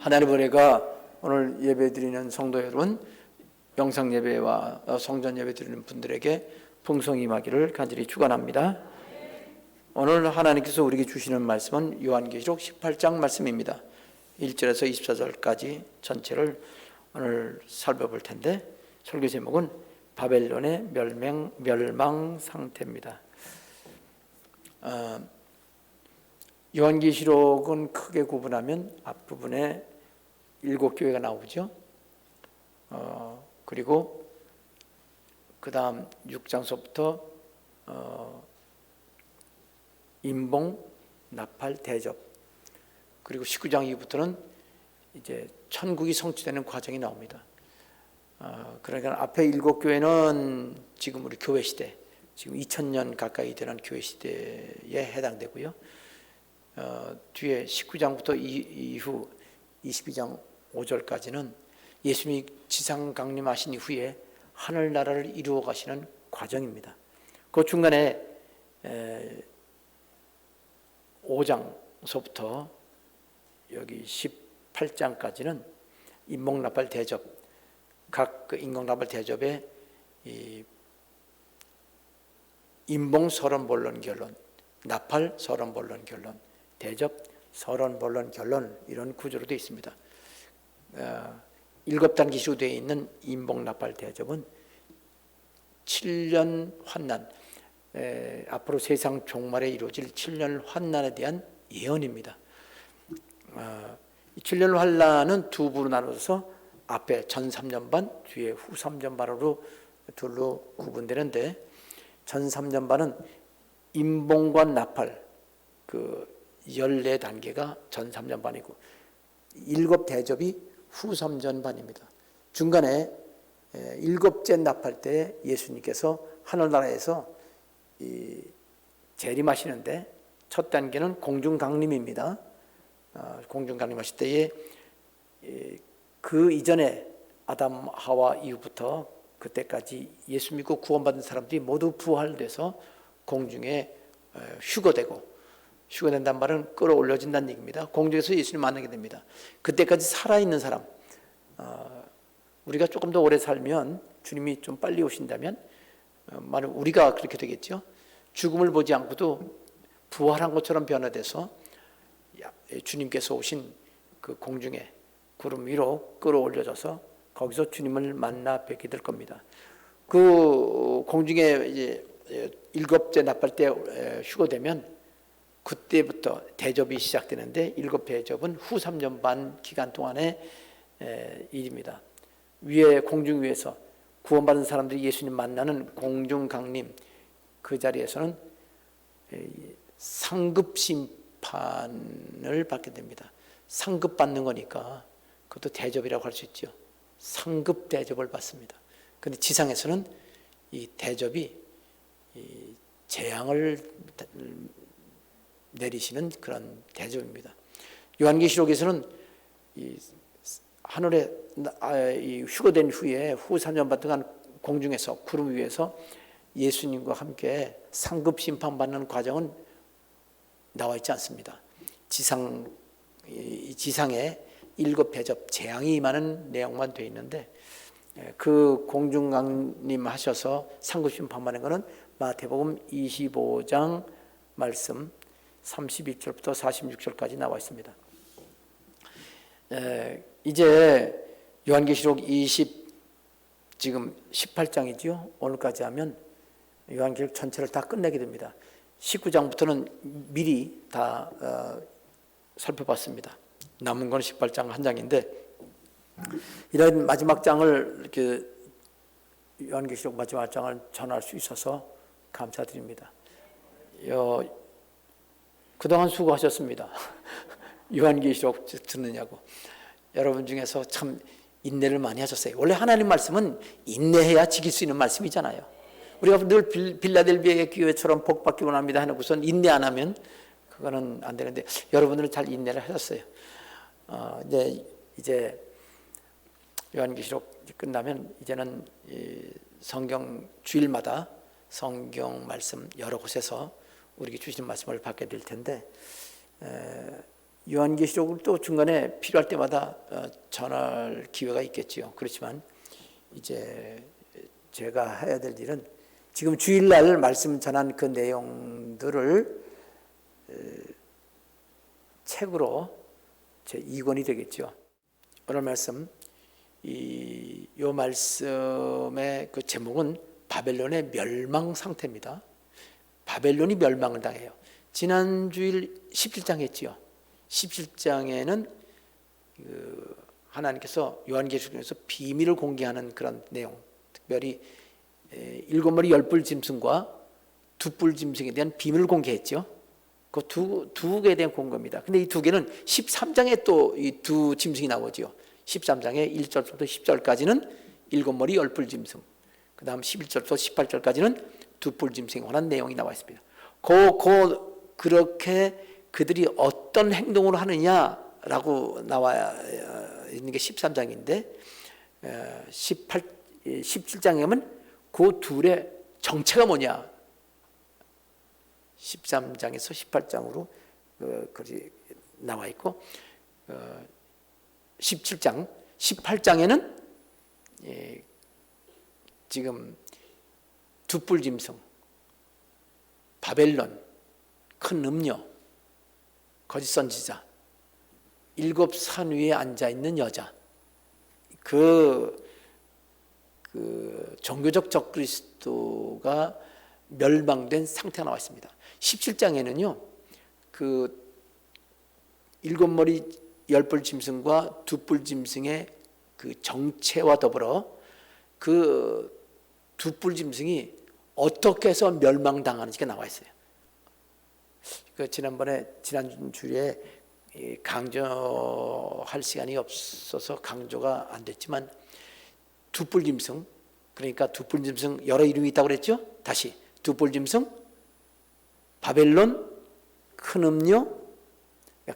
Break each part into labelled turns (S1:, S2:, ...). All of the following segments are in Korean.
S1: 하나님 은혜가 오늘 예배드리는 성도 여러분, 영상 예배와 성전 예배 드리는 분들에게 풍성히 임하기를 간절히 축원합니다. 오늘 하나님께서 우리에게 주시는 말씀은 요한계시록 18장 말씀입니다. 1절에서 24절까지 전체를 오늘 살펴볼 텐데, 설교 제목은 바벨론의 멸망 상태입니다. 요한계시록은 크게 구분하면 앞부분에 7교회가 나오죠. 그리고 그 다음 6장서부터 임봉, 나팔, 대접, 그리고 19장 이후부터는 이제 천국이 성취되는 과정이 나옵니다. 그러니까 앞에 7교회는 지금 우리 교회 시대, 지금 2000년 가까이 되는 교회 시대에 해당되고요. 뒤에 19장부터 이후 22장 5절까지는 예수님이 지상 강림하신 이후에 하늘나라를 이루어 가시는 과정입니다. 그 중간에 5장서부터 여기 18장까지는 임목나팔 대접, 각 임목나팔 대접에 이 임봉 서론본론 결론, 나팔 서론본론 결론, 대접 서론본론 결론, 이런 구조로 되어 있습니다. 7단계시로 되어 있는 임봉나팔 대접은 7년 환난, 앞으로 세상 종말에 이루어질 7년 환난에 대한 예언입니다. 이 7년 환난은 두 부로 나눠서 앞에 전 3년 반, 뒤에 후 3년 반으로 둘로 구분되는데, 전 3년 반은 임봉과 나팔, 그 14단계가 전 3년 반이고 7 대접이 후 3년 반입니다. 중간에 7째 나팔 때 예수님께서 하늘나라에서 재림하시는데, 첫 단계는 공중 강림입니다. 공중 강림하실 때에 그 이전에 아담 하와 이후부터 그때까지 예수 믿고 구원받은 사람들이 모두 부활돼서 공중에 휴거된다는 말은 끌어올려진다는 얘기입니다. 공중에서 예수님 만나게 됩니다. 그때까지 살아있는 사람, 우리가 조금 더 오래 살면, 주님이 좀 빨리 오신다면 만약 우리가 그렇게 되겠죠. 죽음을 보지 않고도 부활한 것처럼 변화돼서 주님께서 오신 그 공중에 구름 위로 끌어올려져서 거기서 주님을 만나 뵙게 될 겁니다. 그 공중에 이제 7째 나팔 때 휴거되면 그때부터 대접이 시작되는데, 7 대접은 후 3년 반 기간 동안의 일입니다. 위에 공중 위에서 구원받은 사람들이 예수님 만나는 공중 강림, 그 자리에서는 상급 심판을 받게 됩니다. 상급 받는 거니까 그것도 대접이라고 할 수 있죠. 상급 대접을 받습니다. 그런데 지상에서는 이 대접이 재앙을 내리시는 그런 대접입니다. 요한계시록에서는 하늘에 휴거된 후에 후 3년 반 동안 공중에서 구름 위에서 예수님과 함께 상급 심판받는 과정은 나와 있지 않습니다. 지상에 7 대접, 재앙이 임하는 내용만 되어 있는데, 그 공중 강림하셔서 상급 심판받는 것은 마태복음 25장 말씀 31절부터 46절까지 나와 있습니다. 이제 요한계시록 지금 18장이죠. 오늘까지 하면 요한계시록 전체를 다 끝내게 됩니다. 19장부터는 미리 다 살펴봤습니다. 남은 건 18장 한 장인데, 이런 마지막 장을 이렇게 요한계시록 마지막 장을 전할 수 있어서 감사드립니다. 그동안 수고하셨습니다. 요한계시록 듣느냐고. 여러분 중에서 참 인내를 많이 하셨어요. 원래 하나님 말씀은 인내해야 지킬 수 있는 말씀이잖아요. 우리가 늘 빌라델비아의 교회처럼 복받기 원합니다 해놓고선 인내 안 하면 그거는 안 되는데, 여러분들은 잘 인내를 하셨어요. 이제 요한계시록 끝나면 이제는 성경 주일마다 성경 말씀 여러 곳에서 우리에게 주시는 말씀을 받게 될 텐데, 요한계시록을 또 중간에 필요할 때마다 전할 기회가 있겠지요. 그렇지만 이제 제가 해야 될 일은 지금 주일날 말씀 전한 그 내용들을 책으로 제 2권이 되겠죠. 오늘 말씀 요 말씀의 그 제목은 바벨론의 멸망 상태입니다. 바벨론이 멸망을 당해요. 지난 주일 17장 했지요. 17장에는 하나님께서 요한계시록에서 비밀을 공개하는 그런 내용, 특별히 7머리 10뿔 짐승과 2뿔 짐승에 대한 비밀을 공개했죠. 그 두 개에 대한 공개입니다. 근데 이 두 개는 13장에 또 이 두 짐승이 나오죠. 13장에 1절부터 10절까지는 7머리 10뿔 짐승, 그 다음 11절부터 18절까지는 2뿔 짐승에 관한 내용이 나와 있습니다. 그렇게 그들이 어떤 행동을 하느냐라고 나와 있는 게 13장인데 17장에 보면 그 둘의 정체가 뭐냐, 13장에서 18장으로 그것이 나와 있고 17장, 18장에는 지금 2뿔 짐승, 바벨론, 큰 음녀, 거짓 선지자, 7산 위에 앉아있는 여자, 그 종교적 적그리스도가 멸망된 상태가 나와 있습니다. 17장에는요, 그 7머리 10뿔 짐승과 2뿔 짐승의 그 정체와 더불어 그 2뿔 짐승이 어떻게 해서 멸망당하는지가 나와 있어요. 지난 주에 강조할 시간이 없어서 강조가 안 됐지만 2뿔 짐승, 그러니까 2뿔 짐승 여러 이름이 있다고 그랬죠? 다시 2뿔 짐승, 바벨론, 큰 음녀,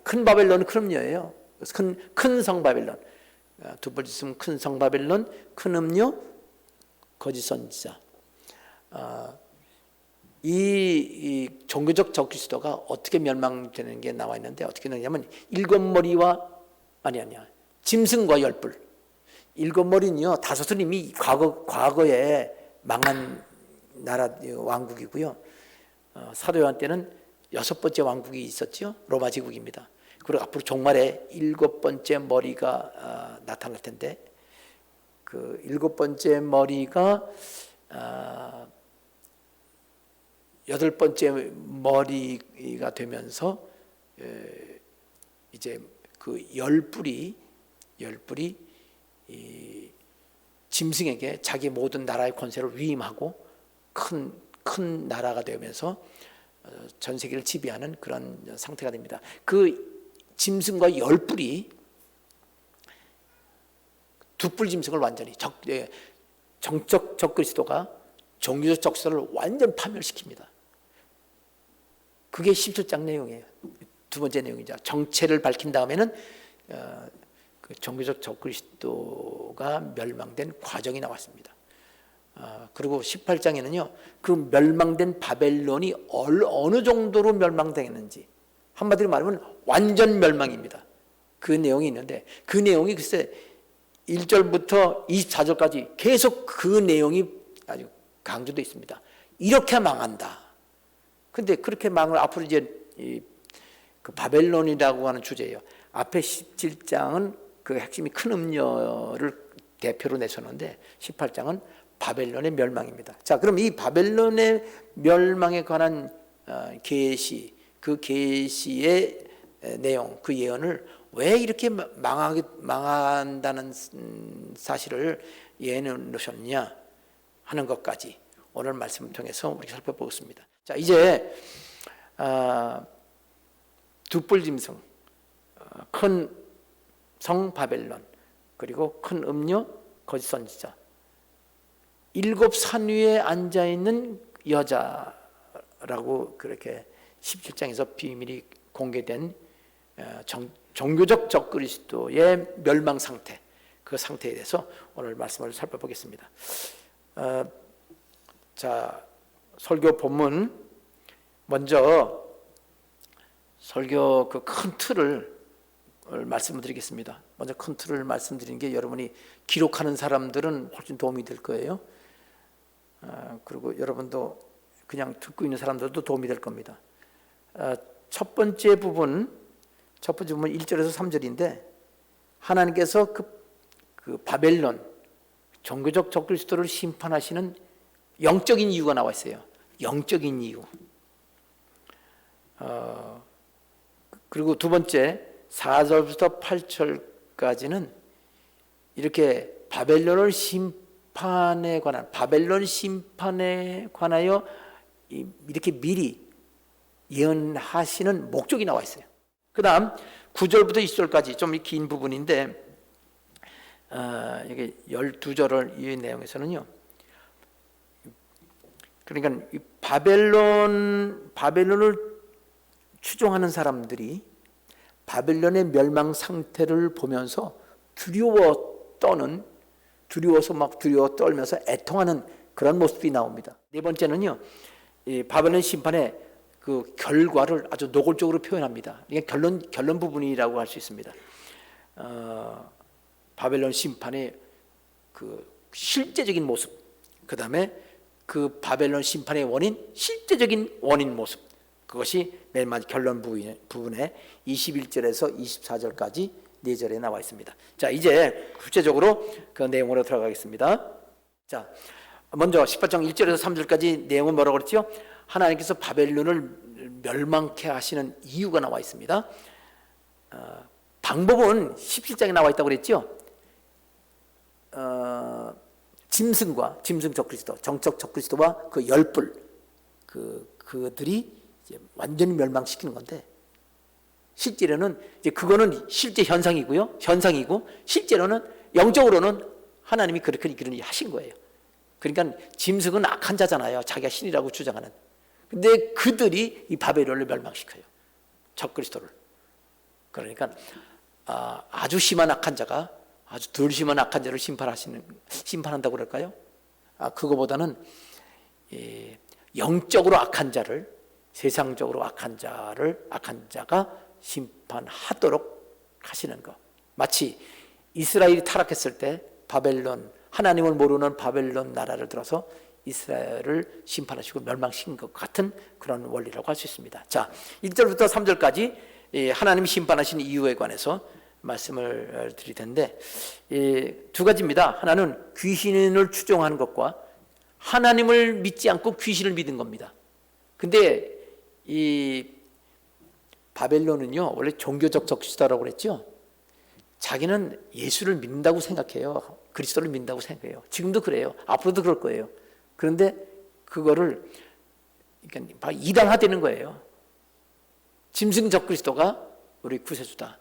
S1: 큰 바벨론은 큰 음녀예요. 큰 성 바벨론, 2뿔 짐승, 큰 성 바벨론, 큰 음녀, 거짓 선지자. 이 종교적 적그리스도가 어떻게 멸망되는 게 나와 있는데 어떻게 되냐면 7머리와 아니야 짐승과 10뿔. 7머리는요, 5은 이미 과거에 망한 나라 왕국이고요. 사도 요한 때는 6번째 왕국이 있었죠. 로마 제국입니다. 그리고 앞으로 종말에 7번째 머리가 나타날 텐데 그 7번째 머리가 8번째 머리가 되면서 이제 그 10뿔이 이 짐승에게 자기 모든 나라의 권세를 위임하고 큰 나라가 되면서 전 세계를 지배하는 그런 상태가 됩니다. 그 짐승과 10뿔이 2뿔 짐승을 완전히 정적 적그리스도가 종교적 적그리스도를 완전 파멸시킵니다. 그게 17장 내용이에요. 두 번째 내용이죠. 정체를 밝힌 다음에는 그 종교적 적그리스도가 멸망된 과정이 나왔습니다. 그리고 18장에는요, 그 멸망된 바벨론이 어느 정도로 멸망되었는지, 한마디로 말하면 완전 멸망입니다. 그 내용이 있는데 그 내용이 글쎄 1절부터 24절까지 계속 그 내용이 아주 강조되어 있습니다. 이렇게 망한다. 근데 그렇게 망을 앞으로 이제 그 바벨론이라고 하는 주제예요. 앞에 17장은 그 핵심이 큰 음녀를 대표로 내세웠는데 18장은 바벨론의 멸망입니다. 자, 그럼 이 바벨론의 멸망에 관한 계시, 그 계시의 내용, 그 예언을 왜 이렇게 망한다는 사실을 예언해 놓으셨냐 하는 것까지 오늘 말씀을 통해서 우리가 살펴보겠습니다. 자, 이제 2뿔 짐승, 큰 성 바벨론, 그리고 큰 음녀, 거짓 선지자, 7산 위에 앉아있는 여자라고 그렇게 17장에서 비밀이 공개된 종교적 적그리스도의 멸망 상태, 그 상태에 대해서 오늘 말씀을 살펴보겠습니다. 자, 설교 본문 먼저 설교 그 큰 틀을 말씀을 드리겠습니다. 먼저 큰 틀을 말씀드리는 게 여러분이 기록하는 사람들은 훨씬 도움이 될 거예요. 그리고 여러분도 그냥 듣고 있는 사람들도 도움이 될 겁니다. 첫 번째 부분 1절에서 3절인데 하나님께서 그 바벨론 종교적 적그리스도를 심판하시는 영적인 이유가 나와 있어요. 영적인 이유. 그리고 두 번째 4절부터 8절까지는 이렇게 바벨론 심판에 관하여 이렇게 미리 예언하시는 목적이 나와 있어요. 그 다음 9절부터 20절까지 좀 긴 부분인데 이게 12절을 이 내용에서는요. 그러니까 이 바벨론을 추종하는 사람들이 바벨론의 멸망 상태를 보면서 두려워서 막 두려워 떨면서 애통하는 그런 모습이 나옵니다. 네 번째는요, 이 바벨론 심판의 그 결과를 아주 노골적으로 표현합니다. 이게 결론 부분이라고 할 수 있습니다. 바벨론 심판의 그 실제적인 모습, 그 다음에 그 바벨론 심판의 실제적인 원인 모습, 그것이 맨 마지막 결론 부분에 21절에서 24절까지 4절에 나와 있습니다. 자, 이제 구체적으로 그 내용으로 들어가겠습니다. 자, 먼저 18장 1절에서 3절까지 내용은 뭐라고 그랬죠? 하나님께서 바벨론을 멸망케 하시는 이유가 나와 있습니다. 방법은 17장에 나와 있다고 그랬죠? 짐승 적그리스도, 정적 적그리스도와 그 열불, 그들이 이제 완전히 멸망시키는 건데, 실제로는 이제 그거는 실제 현상이고 실제로는 영적으로는 하나님이 그렇게 하신 거예요. 그러니까 짐승은 악한 자잖아요. 자기가 신이라고 주장하는. 근데 그들이 이 바벨론을 멸망시켜요. 적그리스도를. 그러니까 아주 심한 악한 자가 아주 덜 심한 악한 자를 심판한다고 그럴까요? 그거보다는 영적으로 악한 자를, 세상적으로 악한 자가 심판하도록 하시는 것. 마치 이스라엘이 타락했을 때 하나님을 모르는 바벨론 나라를 들어서 이스라엘을 심판하시고 멸망시킨 것 같은 그런 원리라고 할 수 있습니다. 자, 1절부터 3절까지 하나님 심판하신 이유에 관해서 말씀을 드릴 텐데, 두 가지입니다. 하나는 귀신을 추종하는 것과 하나님을 믿지 않고 귀신을 믿은 겁니다. 근데 이 바벨론은요, 원래 종교적 적그리스도라고 그랬죠. 자기는 예수를 믿는다고 생각해요. 그리스도를 믿는다고 생각해요. 지금도 그래요. 앞으로도 그럴 거예요. 그런데 그거를 그러니까 이단화되는 거예요. 짐승 적그리스도가 우리 구세주다.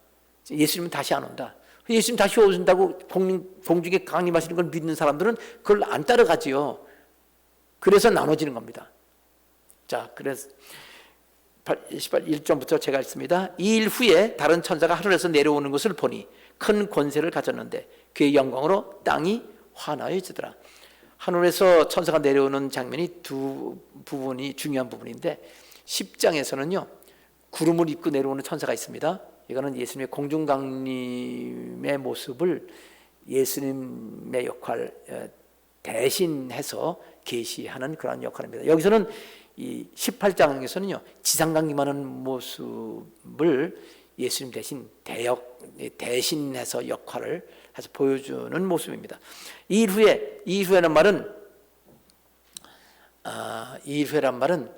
S1: 예수님은 다시 안 온다. 예수님 다시 오신다고 공중에 강림하시는 걸 믿는 사람들은 그걸 안 따라가지요. 그래서 나눠지는 겁니다. 자, 그래서 1절부터 제가 읽습니다. 이 일 후에 다른 천사가 하늘에서 내려오는 것을 보니 큰 권세를 가졌는데 그의 영광으로 땅이 환하여지더라. 하늘에서 천사가 내려오는 장면이 두 부분이 중요한 부분인데, 10장에서는요 구름을 입고 내려오는 천사가 있습니다. 이거는 예수님의 공중 강림의 모습을 예수님의 역할 대신해서 계시하는 그런 역할입니다. 여기서는 이 18장에서는요 지상 강림하는 모습을 예수님 대신해서 역할을 해서 보여주는 모습입니다. 이 이후에란 말은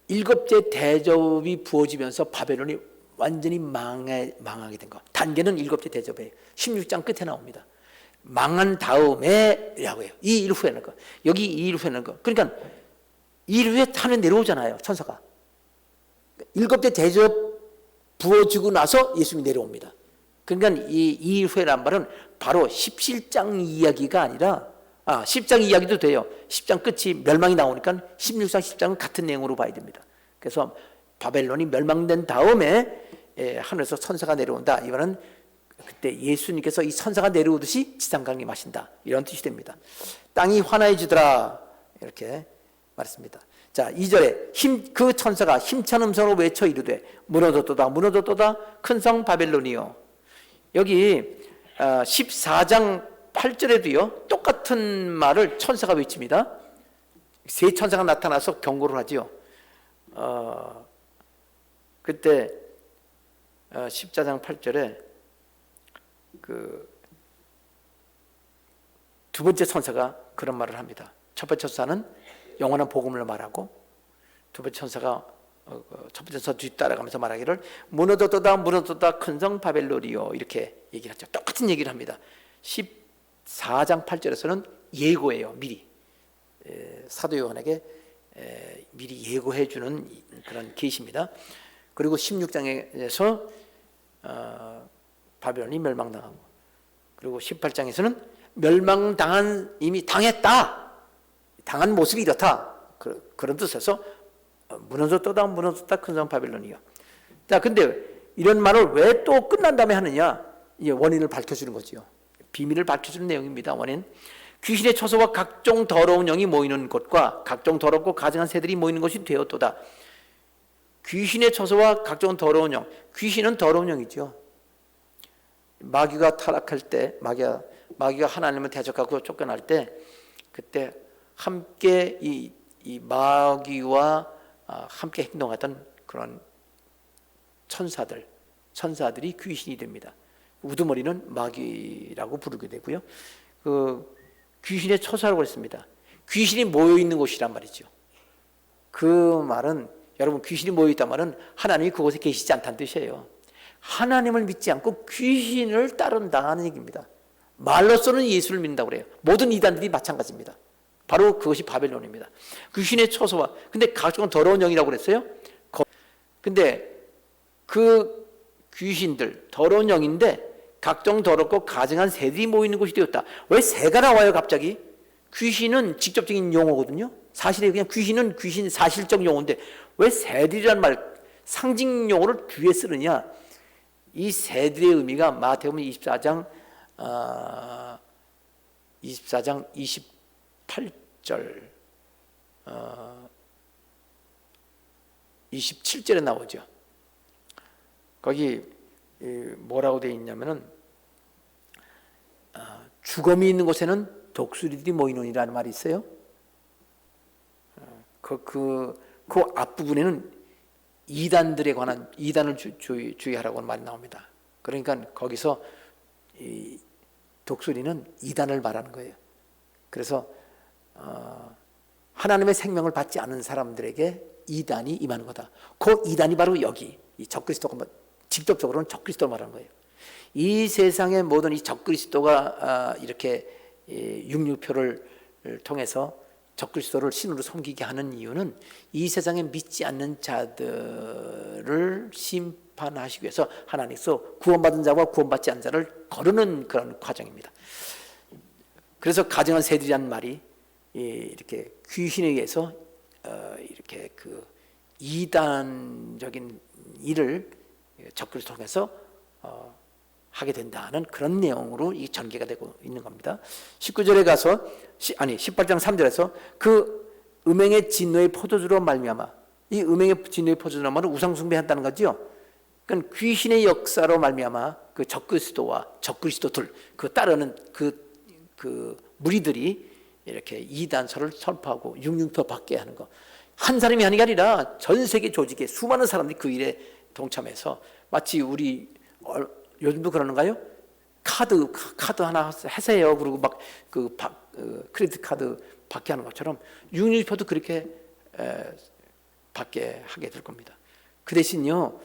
S1: 일곱째 대접이 부어지면서 바벨론이 완전히 망하게 된 것. 단계는 일곱째 대접이에요. 16장 끝에 나옵니다. 망한 다음에라고 해요. 이 일 후에는 거. 여기 이 일 후에는 거. 그러니까 이 일 후에 하늘 내려오잖아요. 천사가. 일곱째 대접 부어지고 나서 예수님이 내려옵니다. 그러니까 이 일 후에란 말은 바로 17장 이야기가 아니라 10장 이야기도 돼요. 10장 끝이 멸망이 나오니까 16장, 10장은 같은 내용으로 봐야 됩니다. 그래서 바벨론이 멸망된 다음에 하늘에서 천사가 내려온다. 이거는 그때 예수님께서 이 천사가 내려오듯이 지상 강림하신다. 이런 뜻이 됩니다. 땅이 환해지더라. 이렇게 말했습니다. 자, 2절에 그 천사가 힘찬 음성으로 외쳐 이르되 무너졌도다 무너졌도다 큰 성 바벨론이요. 여기 14장 8절에도요 똑같은 말을 천사가 외칩니다. 세 천사가 나타나서 경고를 하지요. 그때 14장 8절에 그 두 번째 천사가 그런 말을 합니다. 첫 번째 천사는 영원한 복음을 말하고, 두 번째 천사가 첫 번째 천사 뒤따라가면서 말하기를 무너졌도다 무너졌도다 큰 성 바벨론이요, 이렇게 얘기를 하죠. 똑같은 얘기를 합니다. 14장 8절에서는 예고예요. 미리 사도 요한에게 미리 예고해 주는 그런 계시입니다. 그리고 16장에서 바벨론이 멸망당하고, 그리고 18장에서는 멸망당한, 이미 당했다, 당한 모습이 이렇다, 그런 뜻에서 무너졌도다 무너졌다 큰 성 바벨론이요. 자, 근데 이런 말을 왜 또 끝난 다음에 하느냐? 이제 원인을 밝혀주는 거지요. 비밀을 밝혀주는 내용입니다. 원인: 귀신의 처소와 각종 더러운 영이 모이는 곳과 각종 더럽고 가증한 새들이 모이는 곳이 되었도다. 귀신의 처소와 각종 더러운 영, 귀신은 더러운 영이죠. 마귀가 타락할 때, 마귀가 하나님을 대적하고 쫓겨날 때, 그때 함께 이 마귀와 함께 행동하던 그런 천사들이 귀신이 됩니다. 우두머리는 마귀라고 부르게 되고요. 그 귀신의 처소라고 했습니다. 귀신이 모여 있는 곳이란 말이죠. 그 말은, 여러분, 귀신이 모여 있단 말은 하나님이 그곳에 계시지 않다는 뜻이에요. 하나님을 믿지 않고 귀신을 따른다는 얘기입니다. 말로서는 예수를 믿는다고 그래요. 모든 이단들이 마찬가지입니다. 바로 그것이 바벨론입니다. 귀신의 처소와, 근데 각종 더러운 영이라고 그랬어요. 근데 그 귀신들, 더러운 영인데 각종 더럽고 가증한 새들이 모이는 곳이 되었다. 왜 새가 나와요 갑자기? 귀신은 직접적인 용어거든요. 사실에 그냥 귀신 사실적 용어인데 왜 새들이란 말, 상징 용어를 뒤에 쓰느냐? 이 새들의 의미가 마태복음 24장 28절 27절에 나오죠. 거기 뭐라고 되어 있냐면은 죽음이 있는 곳에는 독수리들이 모이느니라는 말이 있어요. 그 앞부분에는 이단들에 관한, 이단을 주의하라고 말이 나옵니다. 그러니까 거기서 이 독수리는 이단을 말하는 거예요. 그래서 하나님의 생명을 받지 않은 사람들에게 이단이 임하는 거다. 그 이단이 바로 여기 이 적그리스도가, 직접적으로는 적그리스도를 말하는 거예요. 이 세상의 모든 이 적그리스도가 이렇게 육류표를 통해서 적그리스도를 신으로 섬기게 하는 이유는 이 세상에 믿지 않는 자들을 심판하시기 위해서 하나님께서 구원받은 자와 구원받지 않은 자를 거르는 그런 과정입니다. 그래서 가증한 새들이라는 말이 이렇게 귀신에 의해서 이렇게 그 이단적인 일을 적그리스도를 통해서 하게 된다는 그런 내용으로 이 전개가 되고 있는 겁니다. 19절에 가서 18장 3절에서 그 음행의 진노의 포도주로 말미암아, 이 음행의 진노의 포도주라는 말은 우상 숭배한다는 거죠. 그러니까 귀신의 역사로 말미암아 그 적그리스도와 적그리스도들, 그 따르는 그 무리들이 이렇게 이단설을 선포하고 육륜표 받게 하는 거. 한 사람이 하는 게 아니라 전 세계 조직에 수많은 사람들이 그 일에 동참해서, 마치 우리 요즘도 그러는가요? 카드 하나 하세요. 그리고 막 크레디트 카드 받게 하는 것처럼 육륜표도 그렇게 받게 하게 될 겁니다. 그 대신요,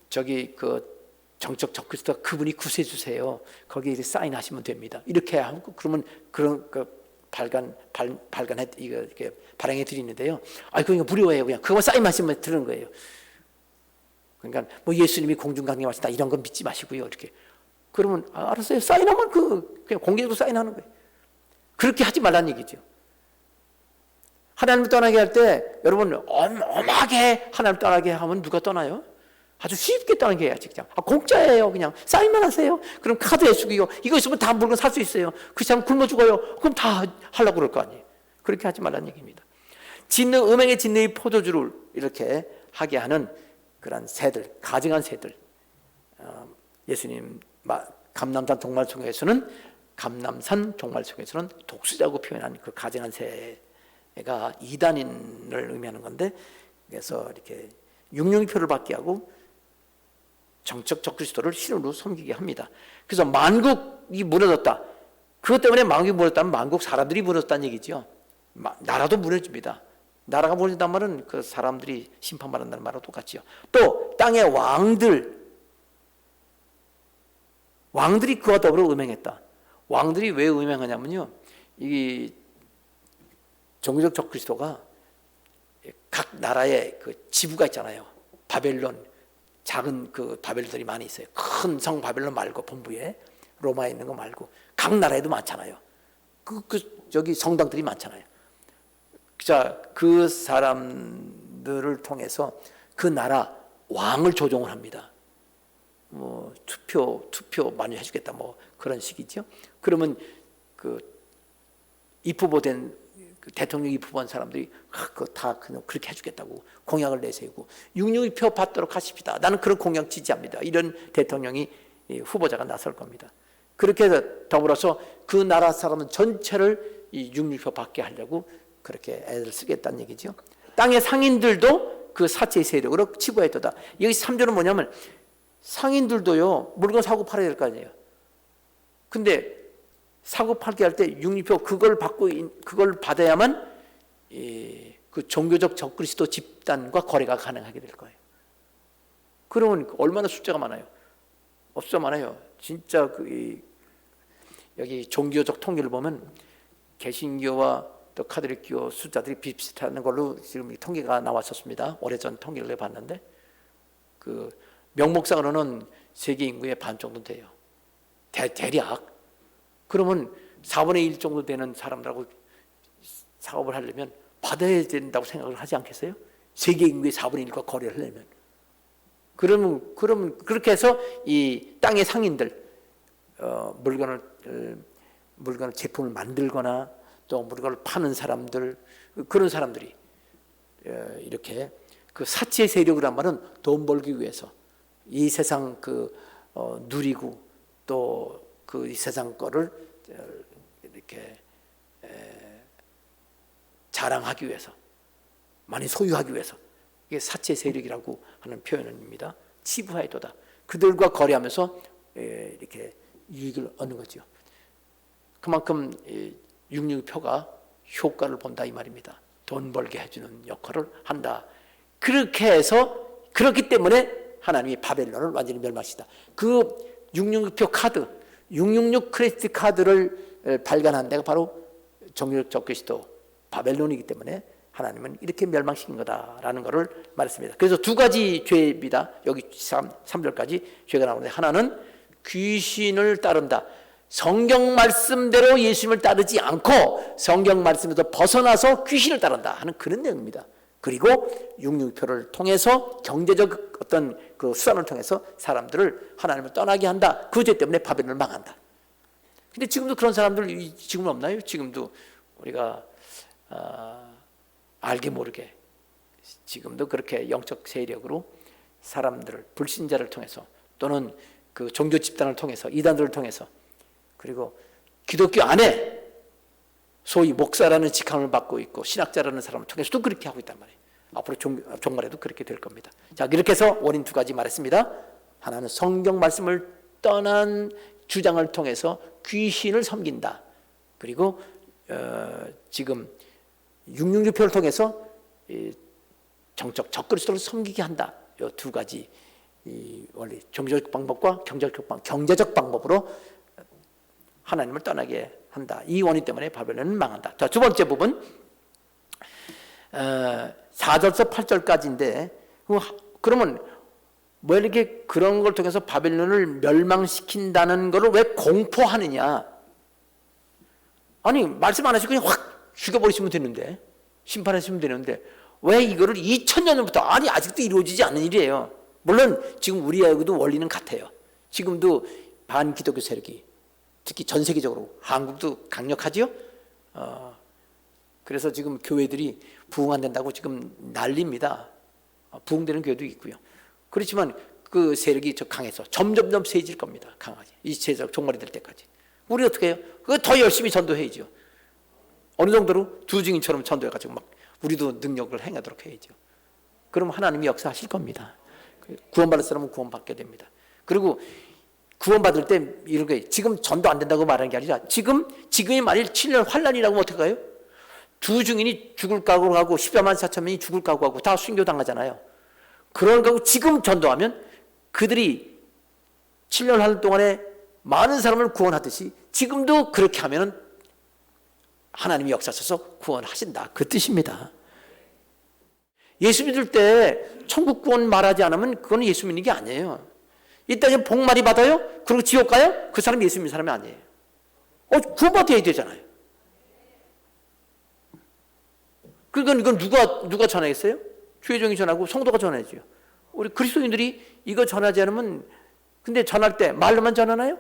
S1: 저기 그 정적 적그리스도 그분이 구세해 주세요. 거기에 사인하시면 됩니다. 이렇게 하고 그러면 그런 발간해 이렇게 발행해 드리는데요. 그거 무료예요. 그냥 그거 사인하시면 드리는 거예요. 그러니까 뭐 예수님이 공중 강림하신다 이런 건 믿지 마시고요. 이렇게 그러면 알았어요. 사인하면 그냥 공개적으로 사인하는 거예요. 그렇게 하지 말라는 얘기죠. 하나님을 떠나게 할 때 여러분 엄하게 하나님을 떠나게 하면 누가 떠나요? 아주 쉽게 떠나게 해야지. 그냥 공짜예요. 그냥 사인만 하세요. 그럼 카드 해주고요. 이거 있으면 다 물건 살 수 있어요. 그 사람 굶어 죽어요. 그럼 다 하려고 그럴 거 아니에요. 그렇게 하지 말라는 얘기입니다. 음행의 진리의 포도주를 이렇게 하게 하는 그런 새들, 가증한 새들. 예수님 감람산 종말 속에서는 독수자고 표현한 그 가증한 새가 이단인을 의미하는 건데, 그래서 이렇게 육룡표를 받게 하고 정적 적그리스도를 신으로 섬기게 합니다. 그래서 만국이 무너졌다. 그것 때문에 만국이 무너졌다면 만국 사람들이 무너졌다는 얘기죠. 나라도 무너집니다. 나라가 무너진다는 말은 그 사람들이 심판받는다는 말하고 똑같지요. 또 땅의 왕들이 그와 더불어 음행했다. 왕들이 왜 음행하냐면요, 이 종교적 적그리스도가 각 나라의 그 지부가 있잖아요. 바벨론, 작은 그 바벨론들이 많이 있어요. 큰 성 바벨론 말고 본부에 로마에 있는 거 말고 각 나라에도 많잖아요. 저기 성당들이 많잖아요. 자, 그 사람들을 통해서 그 나라 왕을 조종을 합니다. 뭐 투표 많이 해주겠다, 뭐 그런 식이죠. 그러면 그 입후보된 대통령 입후보한 사람들이 다 그냥 그렇게 해주겠다고 공약을 내세우고 662표 받도록 하십시다. 나는 그런 공약 지지합니다. 이런 대통령이 후보자가 나설 겁니다. 그렇게 해서 더불어서 그 나라 사람 전체를 이 662표 받게 하려고 그렇게 애를 쓰겠다는 얘기죠. 땅의 상인들도 그 사체의 세력으로 치부했도다. 여기 3조는 뭐냐면 상인들도요, 물건 사고 팔아야 될 거 아니에요. 근데 사고 팔게 할 때 662표 그걸 받아야만 그 종교적 적그리스도 집단과 거래가 가능하게 될 거예요. 그러면 얼마나 숫자가 많아요? 숫자 많아요. 진짜 여기 종교적 통계를 보면 개신교와 또 카톨릭교 숫자들이 비슷하는 걸로 지금 통계가 나왔었습니다. 오래전 통계를 내봤는데 그 명목상으로는 세계 인구의 반 정도 돼요. 대략. 그러면 4분의 1 정도 되는 사람들하고 사업을 하려면 받아야 된다고 생각을 하지 않겠어요? 세계 인구의 4분의 1과 거래를 하려면. 그러면 그렇게 해서 이 땅의 상인들 물건을 제품을 만들거나 또 물건을 파는 사람들, 그런 사람들이 이렇게 그 사치의 세력을 한 말은 돈 벌기 위해서 이 세상 누리고 또 이 세상 거를 이렇게 자랑하기 위해서, 많이 소유하기 위해서, 이게 사치의 세력이라고 하는 표현입니다. 치부하여도다. 그들과 거래하면서 이렇게 이익을 얻는 거죠. 그만큼 662표가 효과를 본다 이 말입니다. 돈 벌게 해주는 역할을 한다. 그렇게 해서, 그렇기 때문에 하나님이 바벨론을 완전히 멸망시다. 그 666표 카드, 666 크레디트 카드를 발간한 데가 바로 종교적 적그리스도 바벨론이기 때문에 하나님은 이렇게 멸망시킨 거다라는 것을 말했습니다. 그래서 두 가지 죄입니다. 여기 3절까지 죄가 나오는데, 하나는 귀신을 따른다. 성경 말씀대로 예수님을 따르지 않고 성경 말씀에서 벗어나서 귀신을 따른다 하는 그런 내용입니다. 그리고 662표를 통해서 경제적 어떤 그 수단을 통해서 사람들을 하나님을 떠나게 한다. 그 죄 때문에 바벨론을 망한다. 근데 지금도 그런 사람들 지금은 없나요? 지금도 우리가 알게 모르게 지금도 그렇게 영적 세력으로 사람들을, 불신자를 통해서 또는 그 종교 집단을 통해서, 이단들을 통해서, 그리고 기독교 안에 소위 목사라는 직함을 받고 있고 신학자라는 사람을 통해서도 그렇게 하고 있단 말이에요. 앞으로 종말에도 그렇게 될 겁니다. 자, 이렇게 해서 원인 두 가지 말했습니다. 하나는 성경 말씀을 떠난 주장을 통해서 귀신을 섬긴다. 그리고 지금 666표를 통해서 정적 적그리스도를 섬기게 한다. 이 두 가지 이 원리, 종교적 방법과 경제적 방법으로 하나님을 떠나게 한다. 이 원인 때문에 바벨론은 망한다. 자, 두 번째 부분 4절에서 8절까지인데, 그러면 뭐 이렇게 그런 걸 통해서 바벨론을 멸망시킨다는 것을 왜 공포하느냐? 아니, 말씀 안 하시고 그냥 확 죽여버리시면 되는데, 심판하시면 되는데 왜 이거를 2000년 전부터, 아니 아직도 이루어지지 않는 일이에요. 물론 지금 우리하고도 원리는 같아요. 지금도 반기독교 세력이 특히 전 세계적으로, 한국도 강력하지요. 그래서 지금 교회들이 부흥 안 된다고 지금 난립니다. 부흥되는 교회도 있고요. 그렇지만 그 세력이 저 강해서 점점점 세질 겁니다. 강하지. 이 세력 종말이 될 때까지. 우리 어떻게 해요? 그거 더 열심히 전도해야죠. 어느 정도로 두 증인처럼 전도해가지고 막 우리도 능력을 행하도록 해야죠. 그럼 하나님이 역사하실 겁니다. 구원받을 사람은 구원받게 됩니다. 그리고 구원받을 때 이런 게 지금 전도 안 된다고 말하는 게 아니라 지금이 만일 7년 환란이라고 하면 어떡해요? 두 증인이 죽을 각오하고 14만 4천 명이 죽을 각오하고 다 순교당하잖아요. 그런 거고 지금 전도하면 그들이 7년 환란 동안에 많은 사람을 구원하듯이 지금도 그렇게 하면은 하나님이 역사하셔서 구원하신다. 그 뜻입니다. 예수 믿을 때 천국 구원 말하지 않으면 그건 예수 믿는 게 아니에요. 이 땅에 복 많이 받아요? 그리고 지옥 가요? 그 사람이 예수 믿는 사람이 아니에요. 구원받아야 되잖아요. 그러니까 이건 누가 전하겠어요? 주의종이 전하고 성도가 전하죠. 우리 그리스도인들이 이거 전하지 않으면, 근데 전할 때 말로만 전하나요?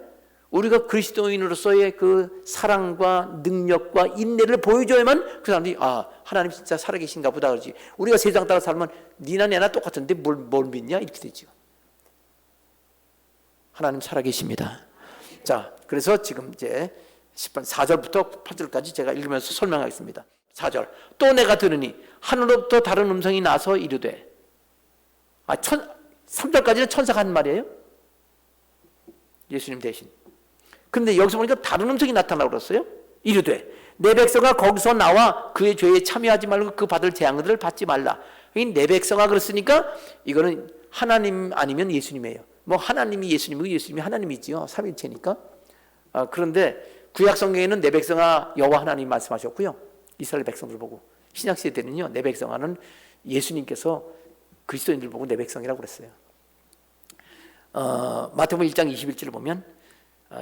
S1: 우리가 그리스도인으로서의 그 사랑과 능력과 인내를 보여줘야만 그 사람들이 하나님 진짜 살아계신가 보다 그러지. 우리가 세상 따라 살면 니나 내나 똑같은데 뭘 믿냐 이렇게 되죠. 하나님 살아계십니다. 자, 그래서 지금 이제 10번 4절부터 8절까지 제가 읽으면서 설명하겠습니다. 4절. 또 내가 들으니 하늘로부터 다른 음성이 나서 이르되 3절까지는 천사가 한 말이에요. 예수님 대신. 근데 여기서 보니까 다른 음성이 나타나고 그랬어요. 이르되 내 백성아 거기서 나와 그의 죄에 참여하지 말고 그 받을 재앙들을 받지 말라. 내 백성아 그랬으니까 이거는 하나님 아니면 예수님이에요. 뭐 하나님이 예수님이고 예수님이 하나님이지요. 삼위일체니까. 그런데 구약 성경에는 내 백성아 여호와 하나님 말씀하셨고요. 이스라엘 백성들 보고 신약 시대는요. 내 백성아는 예수님께서 그리스도인들 보고 내 백성이라고 그랬어요. 마태복음 1장 21절을 보면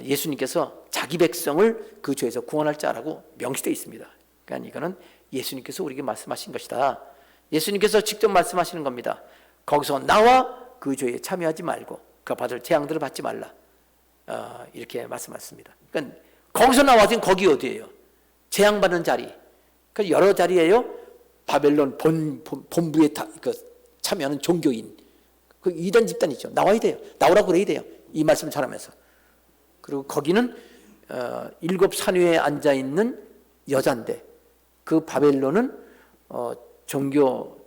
S1: 예수님께서 자기 백성을 그 죄에서 구원할 자라고 명시되어 있습니다. 그러니까 이거는 예수님께서 우리에게 말씀하신 것이다. 예수님께서 직접 말씀하시는 겁니다. 거기서 나와 그 죄에 참여하지 말고 그 받을 재앙들을 받지 말라. 이렇게 말씀하셨습니다. 그러니까 거기서 나와진 거기 어디예요? 재앙받는 자리. 그러니까 여러 자리예요. 바벨론 본부에 참여하는 종교인. 그 이단 집단이죠. 나와야 돼요. 나오라고 그래야 돼요. 이 말씀을 전하면서. 그리고 거기는 7 산 위에 앉아 있는 여자인데 그 바벨론은 종교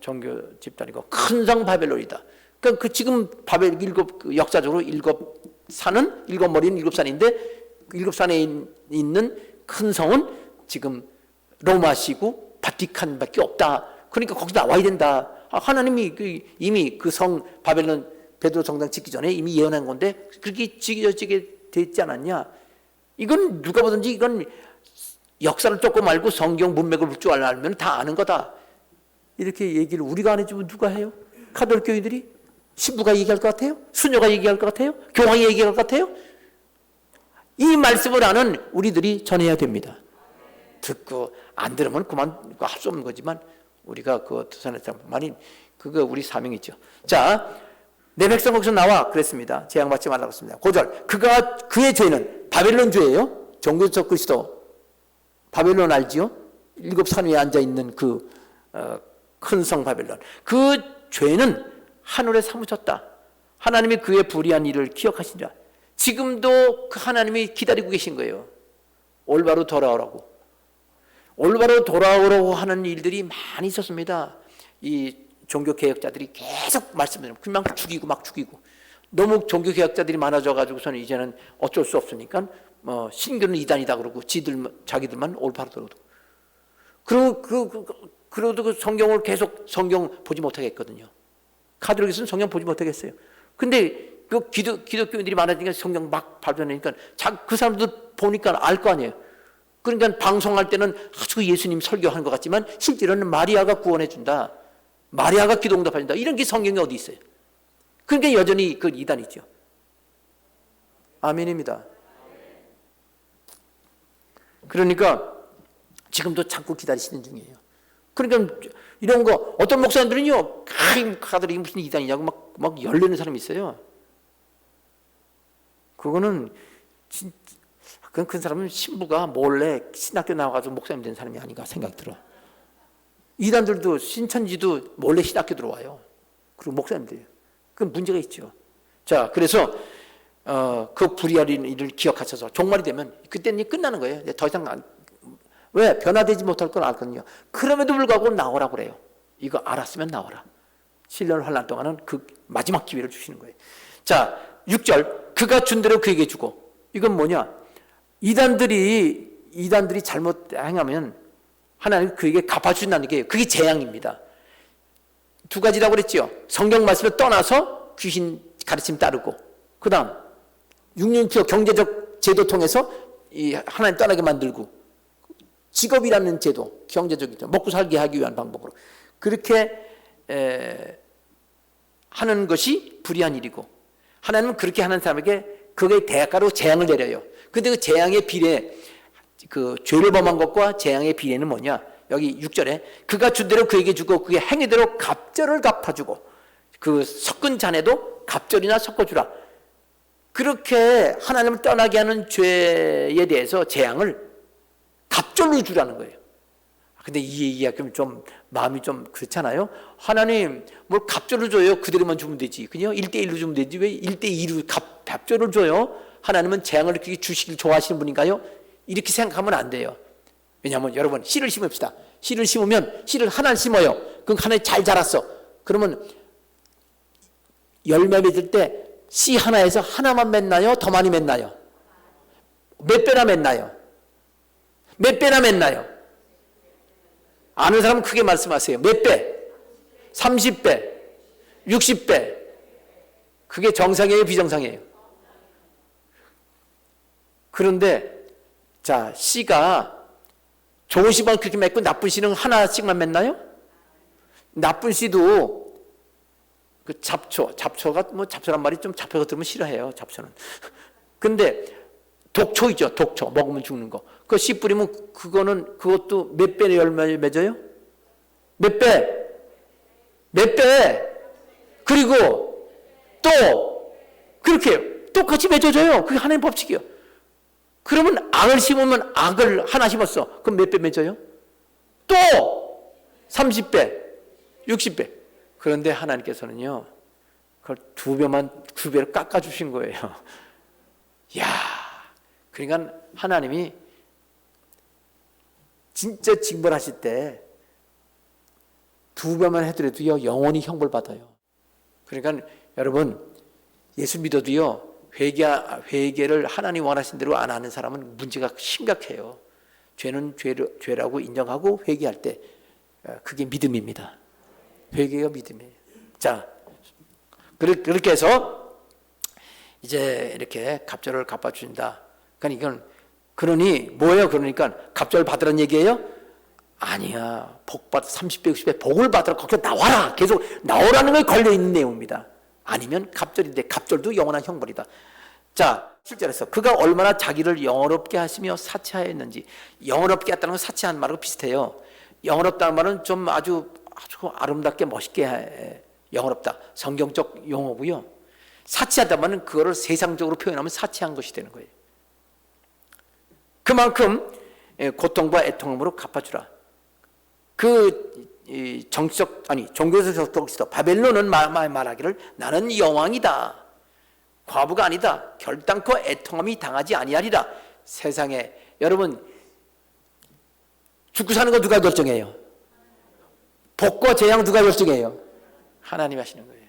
S1: 집단이고 큰 성 바벨론이다. 그러니까 그 지금 역사적으로 7 산은 7 머리는 7 산인데 7 산에 있는 큰 성은 지금 로마시고 바티칸밖에 없다. 그러니까 거기서 나와야 된다. 하나님이 이미 그 성 바벨론 베드로 성당 짓기 전에 이미 예언한 건데 그렇게 지어지게 됐지 않았냐? 이건 누가 보든지 이건 역사를 조금 알고 성경 문맥을 볼 줄 알면 다 아는 거다. 이렇게 얘기를 우리가 안 해주면 누가 해요? 카톨릭 교인들이? 신부가 얘기할 것 같아요? 수녀가 얘기할 것 같아요? 교황이 얘기할 것 같아요? 이 말씀을 아는 우리들이 전해야 됩니다. 듣고 안 들으면 그만 할 수 없는 거지만 우리가 그 두산에서 많이 그거 우리 사명이죠. 자, 내 백성 거기서 나와 그랬습니다. 재앙받지 말라고 했습니다. 9절. 그의 죄는 바벨론 죄예요. 종교적 그리스도 바벨론 알지요? 7 산 위에 앉아 있는 그 큰 성 바벨론. 그 죄는 하늘에 사무쳤다. 하나님이 그의 불의한 일을 기억하시니라. 지금도 그 하나님이 기다리고 계신 거예요. 올바로 돌아오라고. 올바로 돌아오라고 하는 일들이 많이 있었습니다. 이 종교개혁자들이 계속 말씀드리면 그냥 막 죽이고 너무 종교개혁자들이 많아져가지고서는 이제는 어쩔 수 없으니까 신교는 이단이다 그러고 자기들만 올바로 들어오고 그러도 그 성경을 계속 성경 보지 못하겠거든요. 카톨릭에서는 성경 보지 못하겠어요. 근데 그 기독교인들이 많아지니까 성경 막 발표하니까 그 사람들 보니까 알 거 아니에요. 그러니까 방송할 때는 아주 예수님 설교하는 것 같지만 실제로는 마리아가 구원해 준다. 마리아가 기도응답해 준다. 이런 게 성경에 어디 있어요? 그러니까 여전히 그 이단이죠. 아멘입니다. 그러니까 지금도 참고 기다리시는 중이에요. 그러니까 이런 거 어떤 목사님들은요, 카들이 무슨 이단이냐고 막 열내는 사람이 있어요. 그거는 진짜 그 사람은 신부가 몰래 신학교 나와가지고 목사님 된 사람이 아닌가 생각이 들어. 이단들도 신천지도 몰래 신학교 들어와요. 그리고 목사님들이에요. 그 문제가 있죠. 자, 그래서 그 불의한 일을 기억하셔서 종말이 되면 그때는 끝나는 거예요. 더 이상 왜 변화되지 못할 걸 알거든요. 그럼에도 불구하고 나오라고 그래요. 이거 알았으면 나오라. 7년 환란 동안은 그 마지막 기회를 주시는 거예요. 자, 6절 그가 준 대로 그에게 주고. 이건 뭐냐? 이단들이 잘못 행하면 하나님 그에게 갚아준다는 게 그게 재앙입니다. 두 가지라고 그랬죠. 성경 말씀을 떠나서 귀신 가르침 따르고, 그 다음 육륜표 경제적 제도 통해서 이 하나님 떠나게 만들고, 직업이라는 제도, 경제적이죠. 먹고 살게 하기 위한 방법으로 그렇게 하는 것이 불의한 일이고, 하나님은 그렇게 하는 사람에게 그거의 대가로 재앙을 내려요. 근데 그 재앙의 비례, 그 죄를 범한 것과 재앙의 비례는 뭐냐? 여기 6절에 그가 준 대로 그에게 주고 그의 행위대로 갑절을 갚아주고, 그 섞은 잔에도 갑절이나 섞어주라. 그렇게 하나님을 떠나게 하는 죄에 대해서 재앙을 갑절로 주라는 거예요. 근데 이 얘기가 좀 마음이 좀 그렇잖아요. 하나님 뭘 갑절을 줘요? 그대로만 주면 되지. 그냥 1대1로 주면 되지. 왜 1대2로 갑절을 줘요? 하나님은 재앙을 그렇게 주시길 좋아하시는 분인가요? 이렇게 생각하면 안 돼요. 왜냐하면 여러분, 씨를 심읍시다. 씨를 심으면 씨를 하나 심어요. 그럼 하나 잘 자랐어. 그러면 열매 맺을 때 씨 하나에서 하나만 맺나요? 더 많이 맺나요? 몇 배나 맺나요? 몇 배나 맺나요? 아는 사람은 크게 말씀하세요. 몇 배? 30배? 60배? 그게 정상이에요? 비정상이에요? 그런데 자, 씨가 좋은 씨만 그렇게 맺고 나쁜 씨는 하나씩만 맺나요? 나쁜 씨도 그 잡초가 뭐 잡초란 말이 좀 잡초가 들으면 싫어해요. 잡초는. 근데 독초이죠. 독초 먹으면 죽는 거. 그 씨 뿌리면 그것도 몇 배의 열매를 맺어요? 몇 배? 몇 배? 그리고 또 그렇게 똑같이 맺어져요. 그게 하나님 법칙이에요. 그러면 악을 심으면 악을 하나 심었어. 그럼 몇 배 맺어요? 또 30배, 60배. 그런데 하나님께서는요, 그걸 2배로 깎아주신 거예요. 이야, 그러니까 하나님이 진짜 징벌하실 때 2배만 해드려도요, 영원히 형벌 받아요. 그러니까 여러분, 예수 믿어도요, 회개를 하나님 원하신 대로 안 하는 사람은 문제가 심각해요. 죄는 죄라고 인정하고 회개할 때 그게 믿음입니다. 회개가 믿음이에요. 자, 그렇게 해서 이제 이렇게 갑절을 갚아주신다. 그러니까 그러니 뭐예요? 그러니까 갑절 받으라는 얘기예요? 아니야. 복 받아 30배, 60배 복을 받으라. 거기 나와라. 계속 나오라는 거에 걸려 있는 내용입니다. 아니면 갑절인데 갑절도 영원한 형벌이다. 자, 7절에서 그가 얼마나 자기를 영어롭게 하시며 사치하였는지. 영어롭게 했다는 건 사치한 말하고 비슷해요. 영어롭다는 말은 좀 아주 아름답게 멋있게 영어롭다. 성경적 용어고요. 사치하다 말은 그거를 세상적으로 표현하면 사치한 것이 되는 거예요. 그만큼 고통과 애통함으로 갚아주라. 종교에서 바벨론은 말하기를 나는 여왕이다. 과부가 아니다. 결단코 애통함이 당하지 아니하리라. 세상에 여러분 죽고 사는 거 누가 결정해요? 복과 재앙 누가 결정해요? 하나님이 하시는 거예요.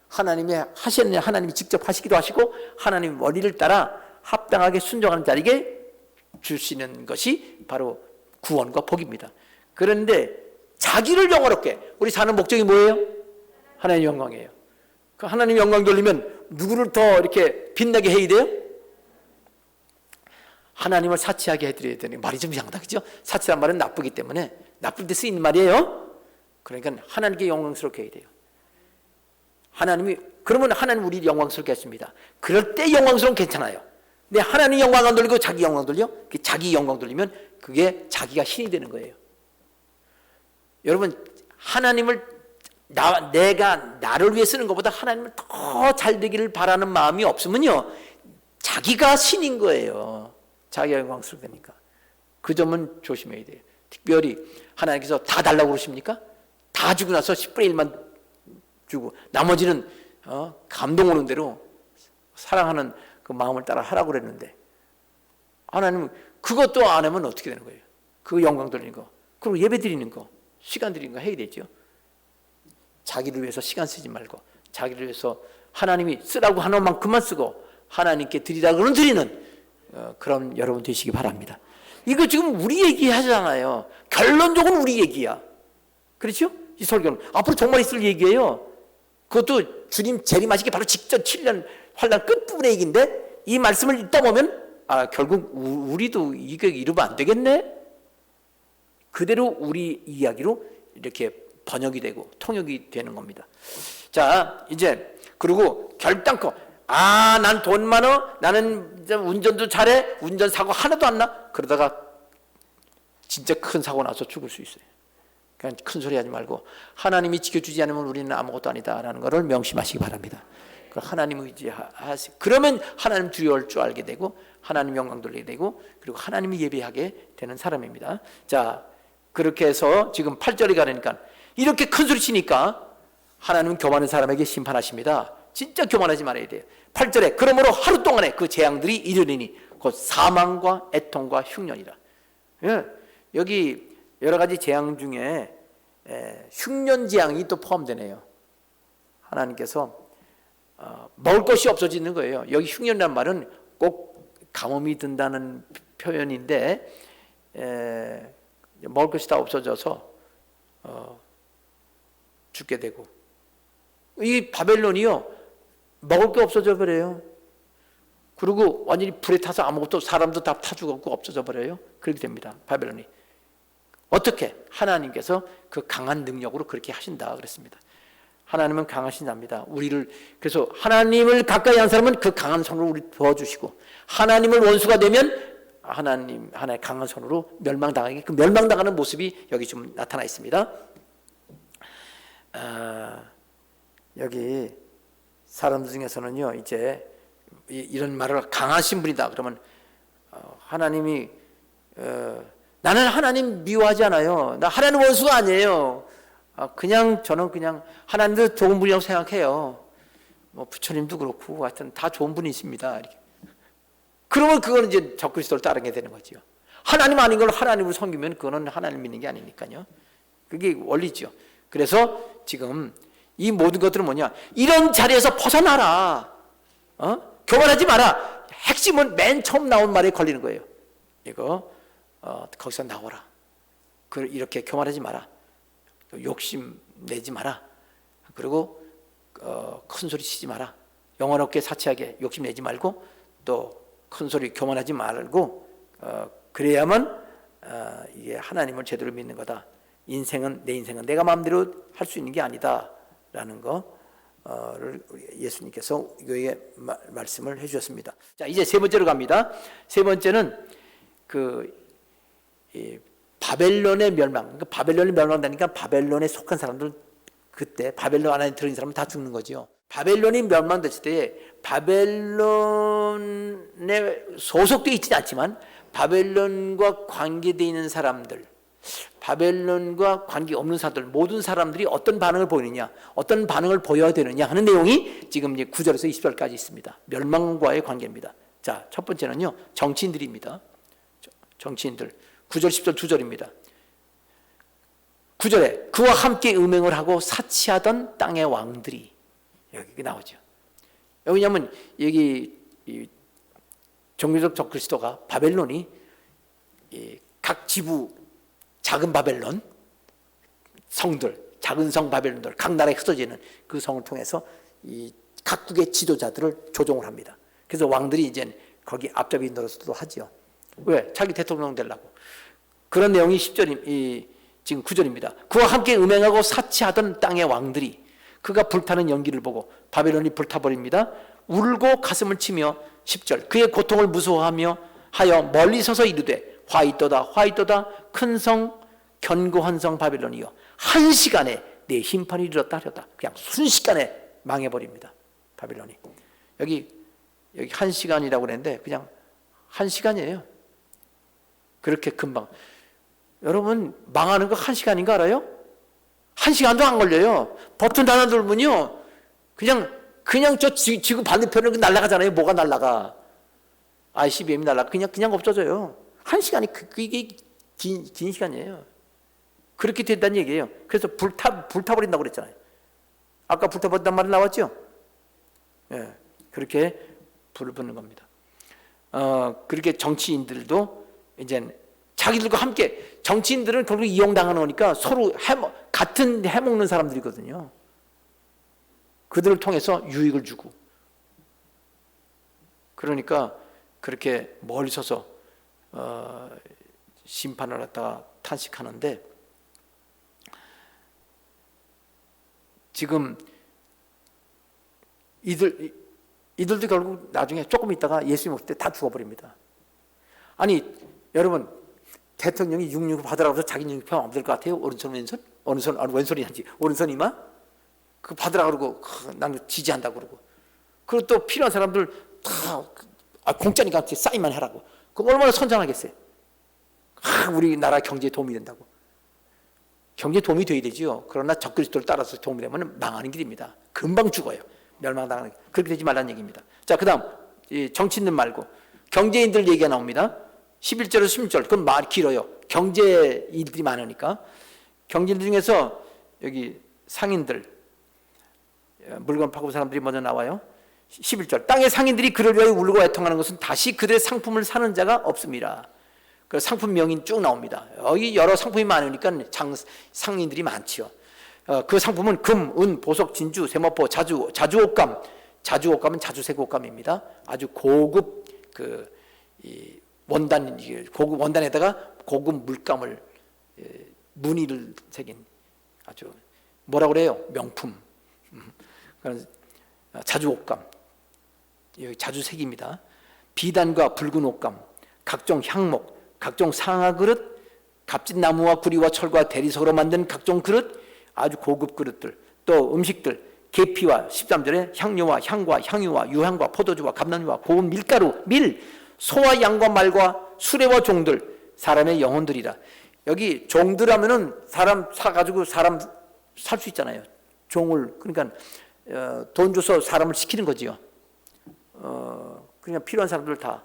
S1: 하나님이 하시는, 하나님이 직접 하시기도 하시고 하나님 원리를 따라 합당하게 순종하는 자에게 주시는 것이 바로 구원과 복입니다. 그런데 자기를 영화롭게, 우리 사는 목적이 뭐예요? 하나님 영광이에요. 그 하나님 영광 돌리면 누구를 더 이렇게 빛나게 해야 돼요? 하나님을 사치하게 해드려야 되는 말이 좀 이상하다, 그죠? 사치란 말은 나쁘기 때문에 나쁠 때 쓰이는 말이에요. 그러니까 하나님께 영광스럽게 해야 돼요. 그러면 하나님 우리 영광스럽게 하십니다. 그럴 때 영광스러우면 괜찮아요. 근데 하나님 영광 안 돌리고 자기 영광 돌려? 자기 영광 돌리면 그게 자기가 신이 되는 거예요. 여러분, 하나님을 내가 나를 위해 쓰는 것보다 하나님을 더 잘 되기를 바라는 마음이 없으면요, 자기가 신인 거예요. 자기가 영광스럽게 되니까. 그 점은 조심해야 돼요. 특별히 하나님께서 다 달라고 그러십니까? 다 주고 나서 10분의 1만 주고 나머지는 감동 오는 대로 사랑하는 그 마음을 따라 하라고 그랬는데 하나님은 그것도 안 하면 어떻게 되는 거예요? 그 영광 돌리는 거, 그리고 예배 드리는 거, 시간 드리는 거 해야 되죠. 자기를 위해서 시간 쓰지 말고 자기를 위해서 하나님이 쓰라고 하는 만큼만 쓰고 하나님께 드리라고는 드리는 그런 여러분 되시기 바랍니다. 이거 지금 우리 얘기하잖아요. 결론적으로 우리 얘기야. 그렇죠? 이 설교는 앞으로 정말 있을 얘기예요. 그것도 주님 재림하시기 바로 직전 7년 환난 끝부분의 얘기인데 이 말씀을 읽다 보면 결국 우리도 이거 이러면 안 되겠네? 그대로 우리 이야기로 이렇게 번역이 되고 통역이 되는 겁니다. 자, 이제 그리고 결단코 난 돈 많어, 나는 운전도 잘해, 운전사고 하나도 안 나. 그러다가 진짜 큰 사고 나서 죽을 수 있어요. 그냥 큰 소리 하지 말고 하나님이 지켜주지 않으면 우리는 아무것도 아니다라는 것을 명심하시기 바랍니다. 하나님 의지하시. 그러면 하나님 두려울 줄 알게 되고 하나님 영광 돌리게 되고 그리고 하나님이 예배하게 되는 사람입니다. 자, 그렇게 해서 지금 8절에 가니까 이렇게 큰 소리 치니까 하나님은 교만한 사람에게 심판하십니다. 진짜 교만하지 말아야 돼요. 8절에 그러므로 하루 동안에 그 재앙들이 이르리니 곧 사망과 애통과 흉년이라. 예, 여기 여러 가지 재앙 중에 흉년 재앙이 또 포함되네요. 하나님께서 먹을 것이 없어지는 거예요. 여기 흉년이라는 말은 꼭 가뭄이 든다는 표현인데 먹을 것이 다 없어져서 죽게 되고 이 바벨론이요 먹을 게 없어져 버려요. 그리고 완전히 불에 타서 아무것도 사람도 다 타 죽었고 없어져 버려요. 그렇게 됩니다. 바벨론이. 어떻게? 하나님께서 그 강한 능력으로 그렇게 하신다 그랬습니다. 하나님은 강하신 자입니다. 우리를 그래서 하나님을 가까이 한 사람은 그 강한 손으로 우리 도와주시고 하나님을 원수가 되면 하나님의 강한 손으로 멸망당하게 그 멸망당하는 모습이 여기 좀 나타나 있습니다. 여기 사람들 중에서는요 이제 이런 말을 강하신 분이다 그러면 하나님이 나는 하나님 미워하지 않아요. 나 하나님 원수가 아니에요. 그냥 저는 그냥 하나님도 좋은 분이라고 생각해요. 뭐 부처님도 그렇고 하여튼 다 좋은 분이십니다. 이렇게. 그러면 그거는 이제 적그리스도를 따르게 되는 거죠. 하나님 아닌 걸 하나님을 섬기면 그거는 하나님 믿는 게 아니니까요. 그게 원리죠. 그래서 지금 이 모든 것들은 뭐냐? 이런 자리에서 벗어나라. 교만하지 마라. 핵심은 맨 처음 나온 말에 걸리는 거예요. 이거 거기서 나오라. 이렇게 교만하지 마라. 욕심 내지 마라. 그리고 큰 소리 치지 마라. 영혼 없게 사치하게 욕심 내지 말고 또 큰 소리 교만하지 말고 그래야만 이게 하나님을 제대로 믿는 거다. 내 인생은 내가 마음대로 할 수 있는 게 아니다라는 거를 예수님께서 이거에 말씀을 해주셨습니다. 자, 이제 세 번째로 갑니다. 세 번째는 바벨론의 멸망. 그러니까 바벨론이 멸망되니까 바벨론에 속한 사람들 그때 바벨론 안에 들어있는 사람은 다 죽는 거죠. 바벨론이 멸망됐을 때 바벨론에 소속되어 있지는 않지만 바벨론과 관계되어 있는 사람들, 바벨론과 관계없는 사람들 모든 사람들이 어떤 반응을 보이느냐, 어떤 반응을 보여야 되느냐 하는 내용이 지금 이제 9절에서 20절까지 있습니다. 멸망과의 관계입니다. 자, 첫 번째는요 정치인들입니다. 정치인들 9절 10절 2절입니다. 9절에 그와 함께 음행을 하고 사치하던 땅의 왕들이 여기 나오죠. 왜냐하면 여기 종교적 적그리스도가 바벨론이 각 지부 작은 바벨론 성들 작은 성 바벨론들 각 나라에 흩어져 있는 그 성을 통해서 이 각국의 지도자들을 조종을 합니다. 그래서 왕들이 이제 거기 앞잡이 노릇도 하죠. 왜? 자기 대통령 되려고. 그런 내용이 10절 지금 9절입니다. 그와 함께 음행하고 사치하던 땅의 왕들이 그가 불타는 연기를 보고 바벨론이 불타버립니다. 울고 가슴을 치며 10절 그의 고통을 무서워하며 하여 멀리 서서 이르되 화이또다 화이또다 큰 성 견고한 성 바벨론이여 한 시간에 내 심판이 이르렀다 하렸다. 그냥 순식간에 망해버립니다. 바벨론이. 여기 한 시간이라고 그랬는데 그냥 한 시간이에요. 그렇게 금방. 여러분 망하는 거 1시간인 거 알아요? 1시간도 안 걸려요. 버튼 하나 누르면요 그냥 저 지구 반대편으로 날아가잖아요. 뭐가 날아가? ICBM이 날아가 그냥 없어져요. 1시간이 그게 긴 시간이에요. 그렇게 된다는 얘기예요. 그래서 불타버린다고 그랬잖아요. 아까 불타버린단 말이 나왔죠? 예, 그렇게 불을 붙는 겁니다. 그렇게 정치인들도 이제 자기들과 함께, 정치인들은 결국 이용당하는 거니까 서로 같은 해먹는 사람들이거든요. 그들을 통해서 유익을 주고. 그러니까 그렇게 멀리 서서 심판을 갖다가 탄식하는데, 지금 이들도 결국 나중에 조금 있다가 예수님 올 때 다 죽어버립니다. 아니 여러분, 대통령이 666 받으라고 해서 자기 666 하면 안 될 것 같아요? 오른손 왼손? 어느 손? 왼손이 한지 오른손이마? 그 받으라 그러고 나는 지지한다 그러고, 그리고 또 필요한 사람들 다 공짜니까 사인만 하라고. 그럼 얼마나 선전하겠어요? 우리나라 경제에 도움이 된다고. 경제에 도움이 돼야 되지요. 그러나 적그리스도를 따라서 도움이 되면 망하는 길입니다. 금방 죽어요. 멸망당하는 길. 그렇게 되지 말라는 얘기입니다. 자, 그 다음 정치인들 말고 경제인들 얘기가 나옵니다. 11절에서 16절. 그건 말 길어요. 경제 일들이 많으니까. 경제인들 중에서 여기 상인들, 물건 파고 사람들이 먼저 나와요. 11절. 땅의 상인들이 그를 위하여 울고 애통하는 것은 다시 그들의 상품을 사는 자가 없습니다. 그 상품 명인 쭉 나옵니다. 여기 여러 상품이 많으니까 상인들이 많지요. 그 상품은 금, 은, 보석, 진주, 세모포, 자주옷감. 자주옷감은 자주색옷감입니다. 아주 고급 고급 원단에다가 고급 물감을 무늬를 새긴 아주 뭐라 그래요? 명품. 자주옷감. 여기 자주색입니다. 비단과 붉은 옷감, 각종 향목, 각종 상아 그릇, 값진 나무와 구리와 철과 대리석으로 만든 각종 그릇, 아주 고급 그릇들, 또 음식들, 계피와 13절에 향료와 향과 향유와 유향과 포도주와 감람유와 고운 밀가루, 밀, 소와 양과 말과 수레와 종들, 사람의 영혼들이라. 여기 종들 하면은 사람 사가지고 사람 살 수 있잖아요. 종을, 그러니까 돈 줘서 사람을 시키는 거지요. 그러니까 필요한 사람들 다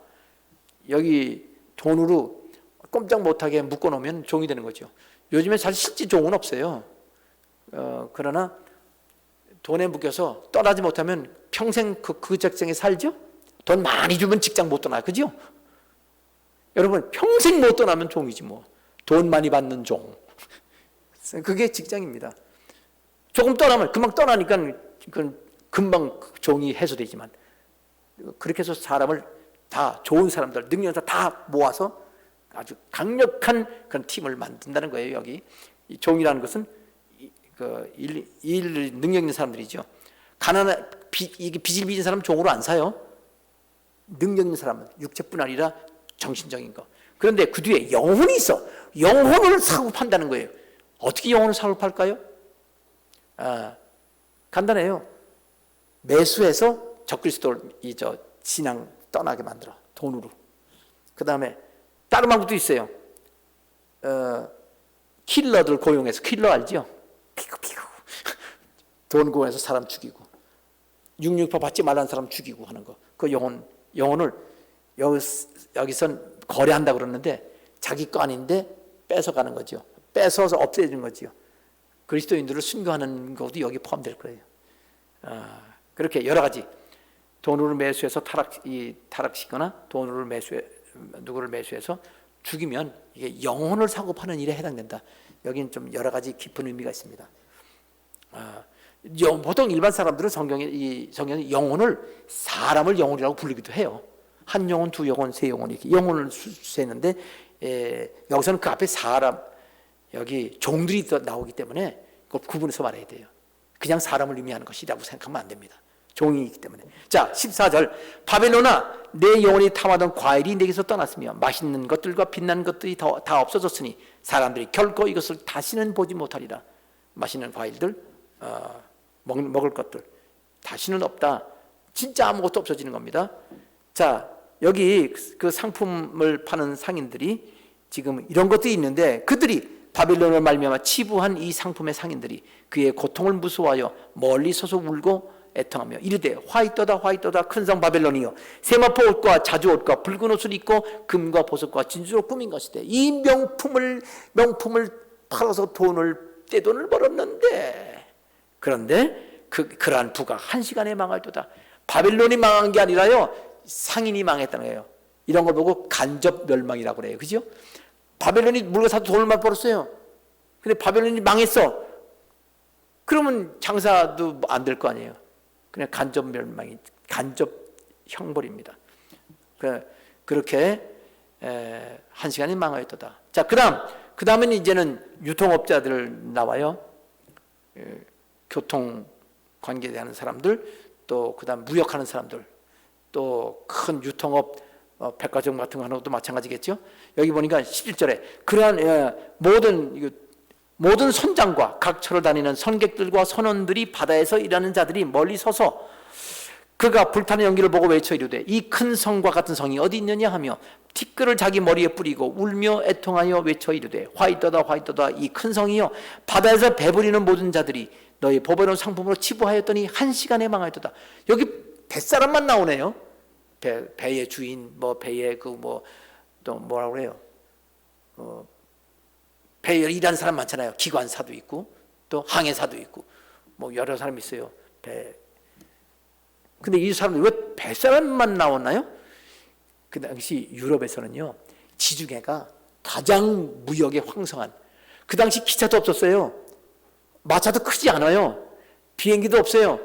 S1: 여기 돈으로 꼼짝 못하게 묶어놓으면 종이 되는 거죠. 요즘에 사실 실제 종은 없어요. 그러나 돈에 묶여서 떠나지 못하면 평생 그 직장에 살죠? 돈 많이 주면 직장 못 떠나, 그죠? 여러분, 평생 못 떠나면 종이지 뭐. 돈 많이 받는 종. 그게 직장입니다. 조금 떠나면, 금방 떠나니까 금방 종이 해소되지만, 그렇게 해서 사람을 다, 좋은 사람들, 능력자 다 모아서 아주 강력한 그런 팀을 만든다는 거예요, 여기. 이 종이라는 것은 일 능력 있는 사람들이죠. 이게 빚을 빚은 사람 종으로 안 사요. 능력 있는 사람은 육체뿐 아니라 정신적인 거. 그런데 그 뒤에 영혼이 있어. 영혼을 사고 판다는 거예요. 어떻게 영혼을 사고 팔까요? 간단해요. 매수해서 적그리스도를 신앙 떠나게 만들어. 돈으로. 그 다음에 다른 방법도 있어요. 킬러들 고용해서, 킬러 알죠? 피고 돈 고용해서 사람 죽이고, 668 받지 말라는 사람 죽이고 하는 거. 그 영혼을 여기선 거래한다 그러는데 자기 거 아닌데 뺏어가는 거죠. 뺏어서 없애주는 거죠. 그리스도인들을 순교하는 것도 여기 포함될 거예요. 그렇게 여러 가지 돈으로 매수해서 타락시거나 돈으로 누구를 매수해서 죽이면 이게 영혼을 사고 파는 일에 해당된다. 여기는 좀 여러 가지 깊은 의미가 있습니다. 보통 일반 사람들은 성경에 영혼을 사람을 영혼이라고 부르기도 해요. 한 영혼, 두 영혼, 세 영혼 이렇게 영혼을 수수했는데 여기서는 그 앞에 사람, 여기 종들이 나오기 때문에 그걸 구분해서 말해야 돼요. 그냥 사람을 의미하는 것이라고 생각하면 안 됩니다. 종이기 때문에. 자, 14절. 바벨론아, 내 영혼이 탐하던 과일이 내게서 떠났으며 맛있는 것들과 빛나는 것들이 다 없어졌으니 사람들이 결코 이것을 다시는 보지 못하리라. 맛있는 과일들, 먹을 것들 다시는 없다. 진짜 아무것도 없어지는 겁니다. 자, 여기 그 상품을 파는 상인들이 지금 이런 것도 있는데 그들이 바벨론을 말미암아 치부한 이 상품의 상인들이 그의 고통을 무서워하여 멀리 서서 울고 애통하며 이르되 화이떠다 화이떠다 큰 성 바벨론이여 세마포 옷과 자주 옷과 붉은 옷을 입고 금과 보석과 진주로 꾸민 것이되 이 명품을 팔아서 떼돈을 벌었는데 그런데 그러한 부가 한 시간에 망할도다. 바벨론이 망한 게 아니라요 상인이 망했다는 거예요. 이런 걸 보고 간접 멸망이라고 그래요. 그죠? 바벨론이 물건 사도 돈을 많이 벌었어요. 근데 바벨론이 망했어. 그러면 장사도 안 될 거 아니에요. 그냥 간접 멸망이, 간접 형벌입니다. 그렇게 한 시간이 망하였도다. 자, 그 다음은 이제는 유통업자들 나와요. 교통 관계되는 사람들, 또 그 다음 무역하는 사람들, 또 큰 유통업, 백화점 같은 거 하는 것도 마찬가지겠죠. 여기 보니까 11절에 그러한 모든 선장과 각처를 다니는 선객들과 선원들이 바다에서 일하는 자들이 멀리 서서 그가 불타는 연기를 보고 외쳐 이르되 이 큰 성과 같은 성이 어디 있느냐 하며 티끌을 자기 머리에 뿌리고 울며 애통하여 외쳐 이르되 화이떠다 화이떠다 이 큰 성이여 바다에서 배부리는 모든 자들이 너희 보배로운 상품으로 치부하였더니 한 시간에 망하였도다. 여기 뱃사람만 나오네요. 배의 주인, 배의 또 뭐라고 그래요? 배에 일하는 사람 많잖아요. 기관사도 있고, 또 항해사도 있고, 여러 사람이 있어요. 근데 이 사람들 왜 뱃사람만 나왔나요? 그 당시 유럽에서는요, 지중해가 가장 무역에 황성한, 그 당시 기차도 없었어요. 마차도 크지 않아요. 비행기도 없어요.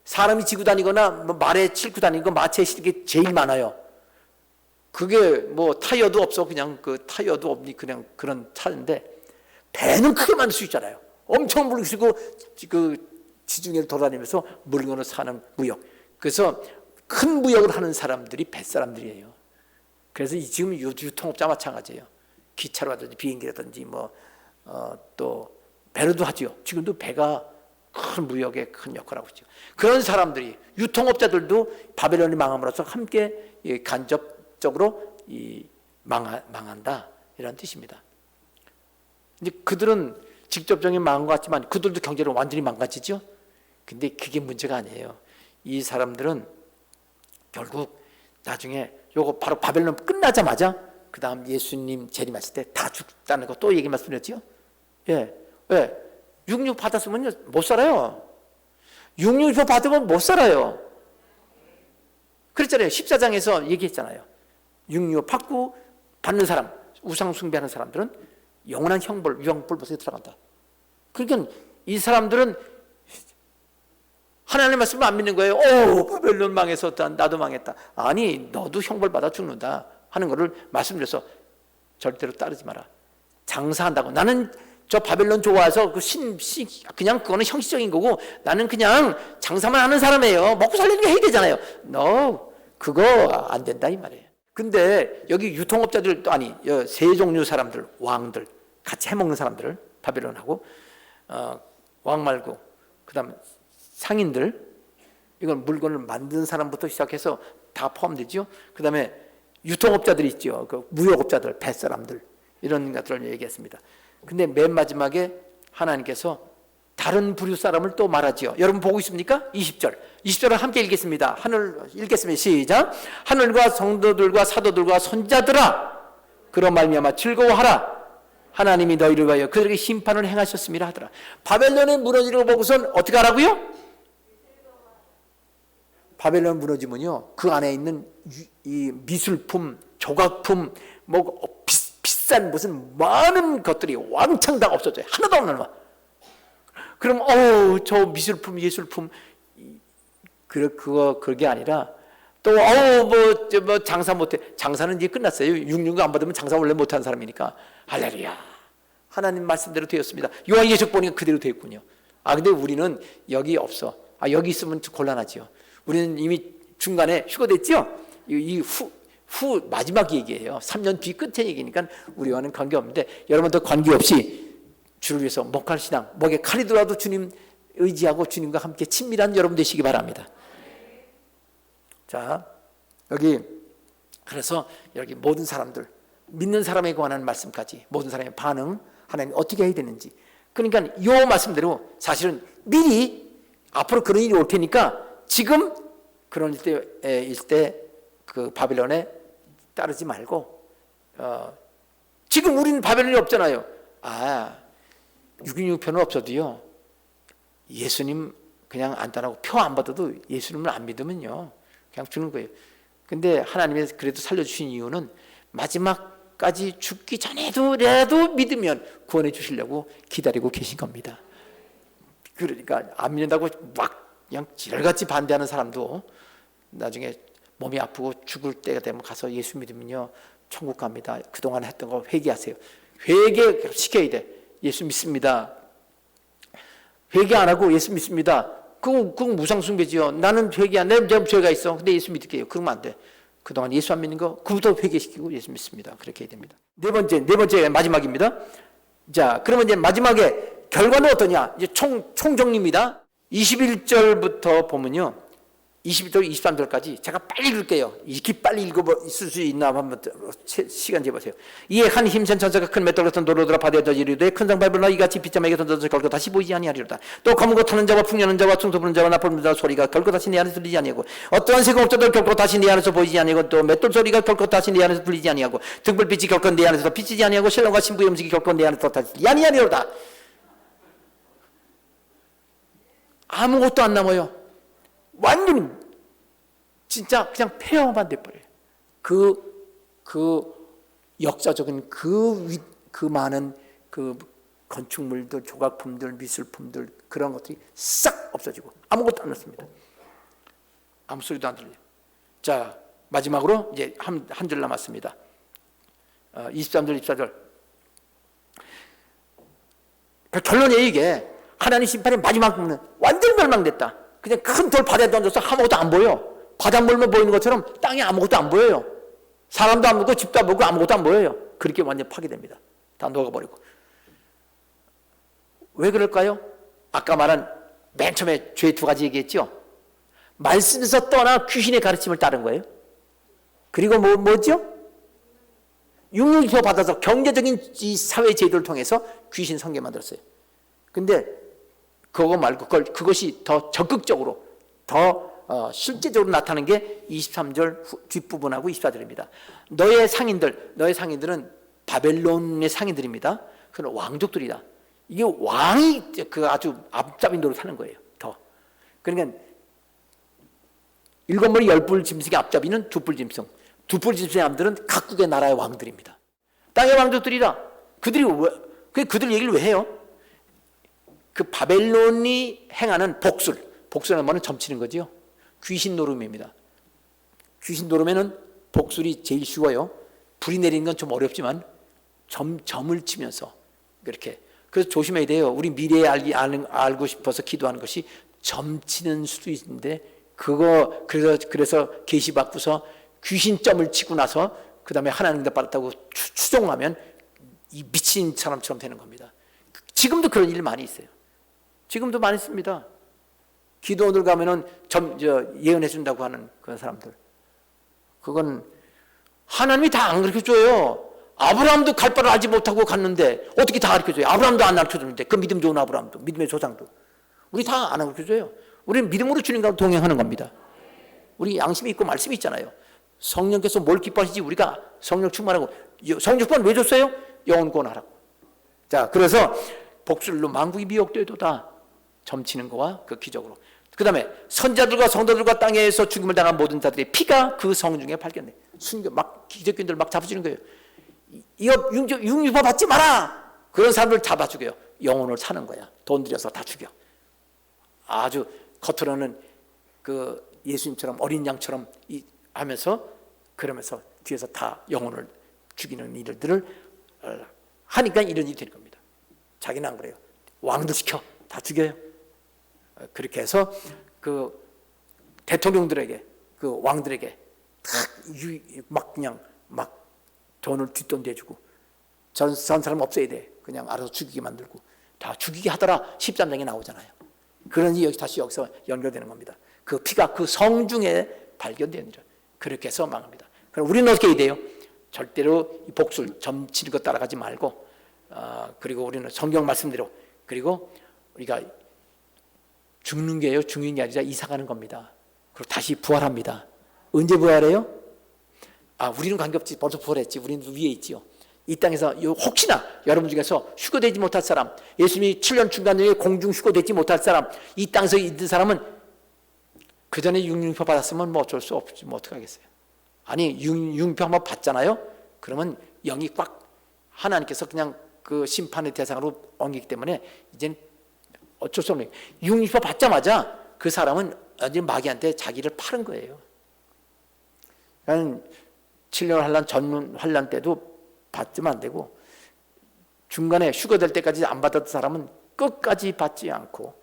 S1: 사람이 지고 다니거나 말에 싣고 다니고 마차에 실는 게 제일 많아요. 그게 타이어도 없어. 그냥 타이어도 없니 그냥 그런 차인데 배는 크게 만들 수 있잖아요. 엄청 물고 쓰고 지중해를 돌아다니면서 물건을 사는 무역. 그래서 큰 무역을 하는 사람들이 뱃사람들이에요. 그래서 지금 유통업자 마찬가지예요. 기차라든지 비행기라든지 또 배로도 하죠. 지금도 배가 큰 무역에 큰 역할을 하고 있죠. 그런 사람들이 유통업자들도 바벨론이 망함으로써 함께 간접적으로 망한다 이런 뜻입니다. 이제 그들은 직접적인 망한 것 같지만 그들도 경제로 완전히 망가지죠. 근데 그게 문제가 아니에요. 이 사람들은 결국 나중에 요거 바로 바벨론 끝나자마자 그 다음 예수님 재림하실 때 다 죽다는 거 또 얘기 말씀드렸죠. 예, 왜? 666 받았으면 못 살아요. 666 받으면 못 살아요. 그랬잖아요. 14장에서 얘기했잖아요. 666 받는 사람, 우상 숭배하는 사람들은 영원한 형벌, 유황불못에 들어간다. 그러니까 이 사람들은 하나님의 말씀을 안 믿는 거예요. 바벨론 망해서 나도 망했다. 아니, 너도 형벌 받아 죽는다 하는 것을 말씀드려서 절대로 따르지 마라. 장사한다고 나는 저 바벨론 좋아해서 그냥 그거는 형식적인 거고 나는 그냥 장사만 하는 사람이에요. 먹고 살리는 게 해야 되잖아요. No, 그거 안 된다 이 말이에요. 근데 여기 유통업자들 아니 세 종류 사람들, 왕들 같이 해먹는 사람들을 바벨론하고 왕 말고 그다음 상인들 이건 물건을 만드는 사람부터 시작해서 다 포함되죠. 그다음에 유통업자들 있죠. 그 무역업자들, 뱃사람들 이런 것들을 얘기했습니다. 근데 맨 마지막에 하나님께서 다른 부류 사람을 또 말하지요. 여러분 보고 있습니까? 20절을 함께 읽겠습니다. 읽겠습니다. 시작. 하늘과 성도들과 사도들과 선자들아 그런 말미암아 즐거워하라. 하나님이 너희를 위하여 그들에게 심판을 행하셨음이라 하더라. 바벨론의 무너지는 거 보고선 어떻게 하라고요? 바벨론 무너지면요 그 안에 있는 이 미술품, 조각품, 비싼 무슨 많은 것들이 왕창 다 없어져요. 하나도 없는 거. 그럼 저 미술품, 예술품 그게 아니라 또 장사 못해. 장사는 이제 끝났어요. 6년간 안 받으면 장사 원래 못하는 사람이니까. 할렐루야. 하나님 말씀대로 되었습니다. 요한계시록 보니까 그대로 되었군요. 근데 우리는 여기 없어. 여기 있으면 곤란하지요. 우리는 이미 중간에 휴거됐죠. 후 마지막 얘기예요. 3년 뒤 끝의 얘기니까 우리와는 관계없는데 여러분도 관계없이 주를 위해서 목할 신앙, 목에 칼이 들어와도 주님 의지하고 주님과 함께 친밀한 여러분 되시기 바랍니다. 자, 그래서 여기 모든 사람들 믿는 사람에 관한 말씀까지 모든 사람의 반응 하나님 어떻게 해야 되는지. 그러니까 이 말씀대로 사실은 미리 앞으로 그런 일이 올 테니까 지금 그런 때일 때 그 바벨론에 따르지 말고 지금 우리는 바벨론이 없잖아요. 616표는 없어도요 예수님 그냥 안 따라고 표 안 받아도 예수님을 안 믿으면요 그냥 주는 거예요. 근데 하나님이 그래도 살려주신 이유는 마지막까지 죽기 전에도라도 믿으면 구원해 주시려고 기다리고 계신 겁니다. 그러니까 안 믿는다고 막 그냥 지랄같이 반대하는 사람도 나중에 몸이 아프고 죽을 때가 되면 가서 예수 믿으면요 천국 갑니다. 그동안 했던 거 회개하세요. 회개시켜야 돼. 예수 믿습니다. 회개 안 하고 예수 믿습니다. 그건 무상숭배지요. 나는 회개 안 해. 내가 죄가 있어. 근데 예수 믿을게요. 그러면 안 돼. 그동안 예수 안 믿는 거 그부터 회개시키고 예수 믿습니다. 그렇게 해야 됩니다. 네 번째 마지막입니다. 자, 그러면 이제 마지막에 결과는 어떠냐? 이제 총정리입니다. 21절부터 보면요. 21절, 23절까지 제가 빨리 읽을게요. 이렇게 빨리 읽을 수 있나 한번 시간 재보세요. 이에 한 힘센 천사가 큰 맷돌 같은 돌로 들어 바다에 던지리되 큰 성 밟으나 이같이 빗자마에게 던져서 결코 다시 보이지 아니하리로다. 또 검은 것 타는 자와 풍년하는 자와 퉁소 부는 자와 나팔 부는 자와 소리가 결코 다시 내 안에서 들리지 아니하고 어떠한 세공업자도 결코 다시 내 안에서 보이지 아니하고 또 맷돌 소리가 결코 다시 내 안에서 들리지 아니하고 등불빛이 결코 내 안에서 비치지 아니하고 신랑과 신부의 음식이 결코 내 안에서 다시 아니하리로다. 아무것도 안 남아요. 완전히 진짜 그냥 폐허만 돼버려요. 그 역사적인 그 많은 그 건축물들, 조각품들, 미술품들 그런 것들이 싹 없어지고 아무것도 안 남습니다. 아무 소리도 안 들려요. 자, 마지막으로 이제 한 줄 남았습니다. 23절, 24절. 결론이 이게 하나님 심판의 마지막 부분은 완전 멸망됐다. 그냥 큰 돌 바다에 던져서 아무것도 안 보여. 바닷물만 보이는 것처럼 땅에 아무것도 안 보여요. 사람도 안 보고 집도 안 보고 아무것도 안 보여요. 그렇게 완전 파괴됩니다. 다 녹아버리고. 왜 그럴까요? 아까 말한 맨 처음에 죄 두 가지 얘기했죠. 말씀에서 떠나 귀신의 가르침을 따른 거예요. 그리고 뭐죠? 육류서 받아서 경제적인 이 사회 제도를 통해서 귀신 성게 만들었어요. 근데 그거 말고 그것이 더 적극적으로 더 실제적으로 나타나는 게 23절 뒷부분하고 24절입니다. 너의 상인들은 바벨론의 상인들입니다. 그건 왕족들이다. 이게 왕이 그 아주 앞잡이 노릇하는 거예요. 더. 그러니까 7머리 10뿔 짐승의 앞잡이는 2뿔 짐승. 2뿔 짐승의 남들은 각국의 나라의 왕들입니다. 땅의 왕족들이라. 그들 얘기를 왜 해요? 그 바벨론이 행하는 복술이라는 말은 점치는 거죠. 귀신 노름입니다. 귀신 노름에는 복술이 제일 쉬워요. 불이 내리는 건 좀 어렵지만 점을 치면서 그렇게. 그래서 조심해야 돼요. 우리 미래에 알고 싶어서 기도하는 것이 점치는 수도 있는데 그래서 계시 받고서 귀신점을 치고 나서 그 다음에 하나님께 받았다고 추정하면 이 미친 사람처럼 되는 겁니다. 지금도 그런 일 많이 있어요. 지금도 많이 있습니다. 기도원들 가면은 예언해 준다고 하는 그런 사람들. 그건 하나님이 다 안 가르쳐 줘요. 아브라함도 갈 바를 알지 못하고 갔는데 어떻게 다 가르쳐 줘요? 아브라함도 안 가르쳐 주는데 그 믿음 좋은 아브라함도 믿음의 조상도 우리 다 안 가르쳐 줘요. 우리는 믿음으로 주님과 동행하는 겁니다. 우리 양심이 있고 말씀이 있잖아요. 성령께서 뭘 기뻐하시지 우리가 성령 충만하고 성령 충만 왜 줬어요? 영혼 구원하라고. 자, 그래서 복술로 만국이 미혹되도다. 점치는 거와 그 기적으로. 그 다음에 선자들과 성도들과 땅에서 죽임을 당한 모든 자들의 피가 그 성 중에 발견돼. 막 기적균들 막 잡아주는 거예요. 이거 융유파 받지 마라. 그런 사람들 잡아 죽여요. 영혼을 사는 거야. 돈 들여서 다 죽여. 아주 겉으로는 그 예수님처럼 어린 양처럼 하면서 그러면서 뒤에서 다 영혼을 죽이는 일들을 하니까 이런 일이 되는 겁니다. 자기는 안 그래요. 왕들 시켜 다 죽여요. 그렇게 해서 그 대통령들에게 그 왕들에게 막 그냥 막 돈을 뒷돈 대주고 전 사람 없애야 돼. 그냥 알아서 죽이게 만들고 다 죽이게 하더라. 13장에 나오잖아요. 그러니 다시 여기서 연결되는 겁니다. 그 피가 그 성 중에 발견되는 일. 그렇게 해서 망합니다. 그럼 우리는 어떻게 해야 돼요? 절대로 이 복술 점치는 것 따라가지 말고, 그리고 우리는 성경 말씀대로, 그리고 우리가 죽는 게요, 죽는 게 아니라 이사가는 겁니다. 그리고 다시 부활합니다. 언제 부활해요? 우리는 관계없지, 벌써 부활했지, 우리는 위에 있지요. 이 땅에서 혹시나 여러분 중에서 휴거되지 못할 사람, 예수님이 7년 중간에 공중 휴거되지 못할 사람, 이 땅에서 있는 사람은 그 전에 융령표 받았으면 뭐 어쩔 수 없지, 뭐 어떡하겠어요. 아니, 융령표 한번 받잖아요. 그러면 영이 꽉, 하나님께서 그냥 그 심판의 대상으로 옮기기 때문에 이제는 어쩔 수 없는, 융령표 받자마자 그 사람은 완전 마귀한테 자기를 파는 거예요. 그러니까 7년 환란, 전 환란 때도 받으면 안 되고, 중간에 휴거될 때까지 안 받았던 사람은 끝까지 받지 않고,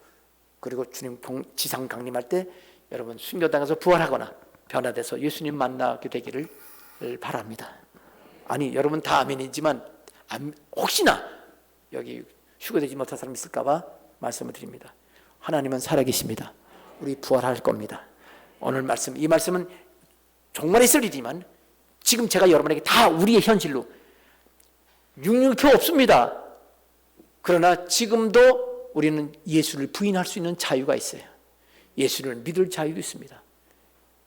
S1: 그리고 주님 지상 강림할 때 여러분 순교당해서 부활하거나 변화돼서 예수님 만나게 되기를 바랍니다. 아니, 여러분 다 아멘이지만 혹시나 여기 휴거되지 못한 사람 있을까 봐 말씀을 드립니다. 하나님은 살아계십니다. 우리 부활할 겁니다. 오늘 말씀, 이 말씀은 정말 있을 일이지만 지금 제가 여러분에게 다 우리의 현실로, 융령표 없습니다. 그러나 지금도 우리는 예수를 부인할 수 있는 자유가 있어요. 예수를 믿을 자유도 있습니다.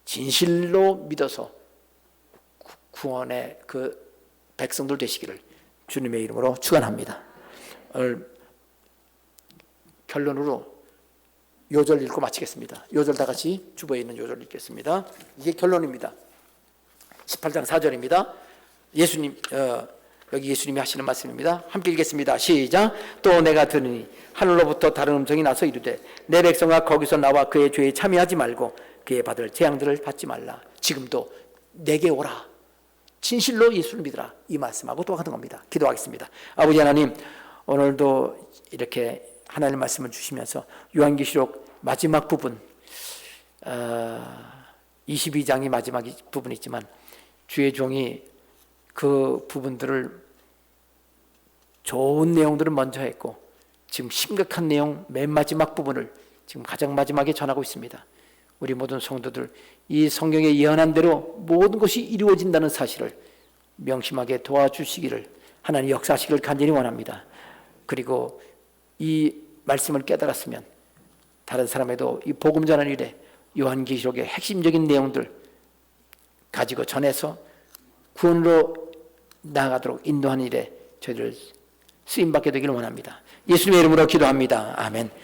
S1: 진실로 믿어서 구원의 그 백성들 되시기를 주님의 이름으로 축원합니다. 오늘 결론으로 요절 읽고 마치겠습니다. 요절 다 같이 주보에 있는 요절 읽겠습니다. 이게 결론입니다. 18장 4절입니다. 예수님, 여기 예수님이 하시는 말씀입니다. 함께 읽겠습니다. 시작. 또 내가 들으니 하늘로부터 다른 음성이 나서 이르되 내 백성아 거기서 나와 그의 죄에 참여하지 말고 그의 받을 재앙들을 받지 말라. 지금도 내게 오라. 진실로 예수를 믿으라. 이 말씀하고 똑같은 겁니다. 기도하겠습니다. 아버지 하나님, 오늘도 이렇게 하나님의 말씀을 주시면서 요한계시록 마지막 부분, 22장이 마지막 부분이 있지만 주의 종이 그 부분들을, 좋은 내용들을 먼저 했고 지금 심각한 내용 맨 마지막 부분을 지금 가장 마지막에 전하고 있습니다. 우리 모든 성도들 이 성경에 예언한 대로 모든 것이 이루어진다는 사실을 명심하게 도와주시기를 하나님 역사하시기를 간절히 원합니다. 그리고 이 말씀을 깨달았으면 다른 사람에도 이 복음 전하는 일에 요한계시록의 핵심적인 내용들 가지고 전해서 구원으로 나아가도록 인도하는 일에 저희를 쓰임받게 되기를 원합니다. 예수님의 이름으로 기도합니다. 아멘.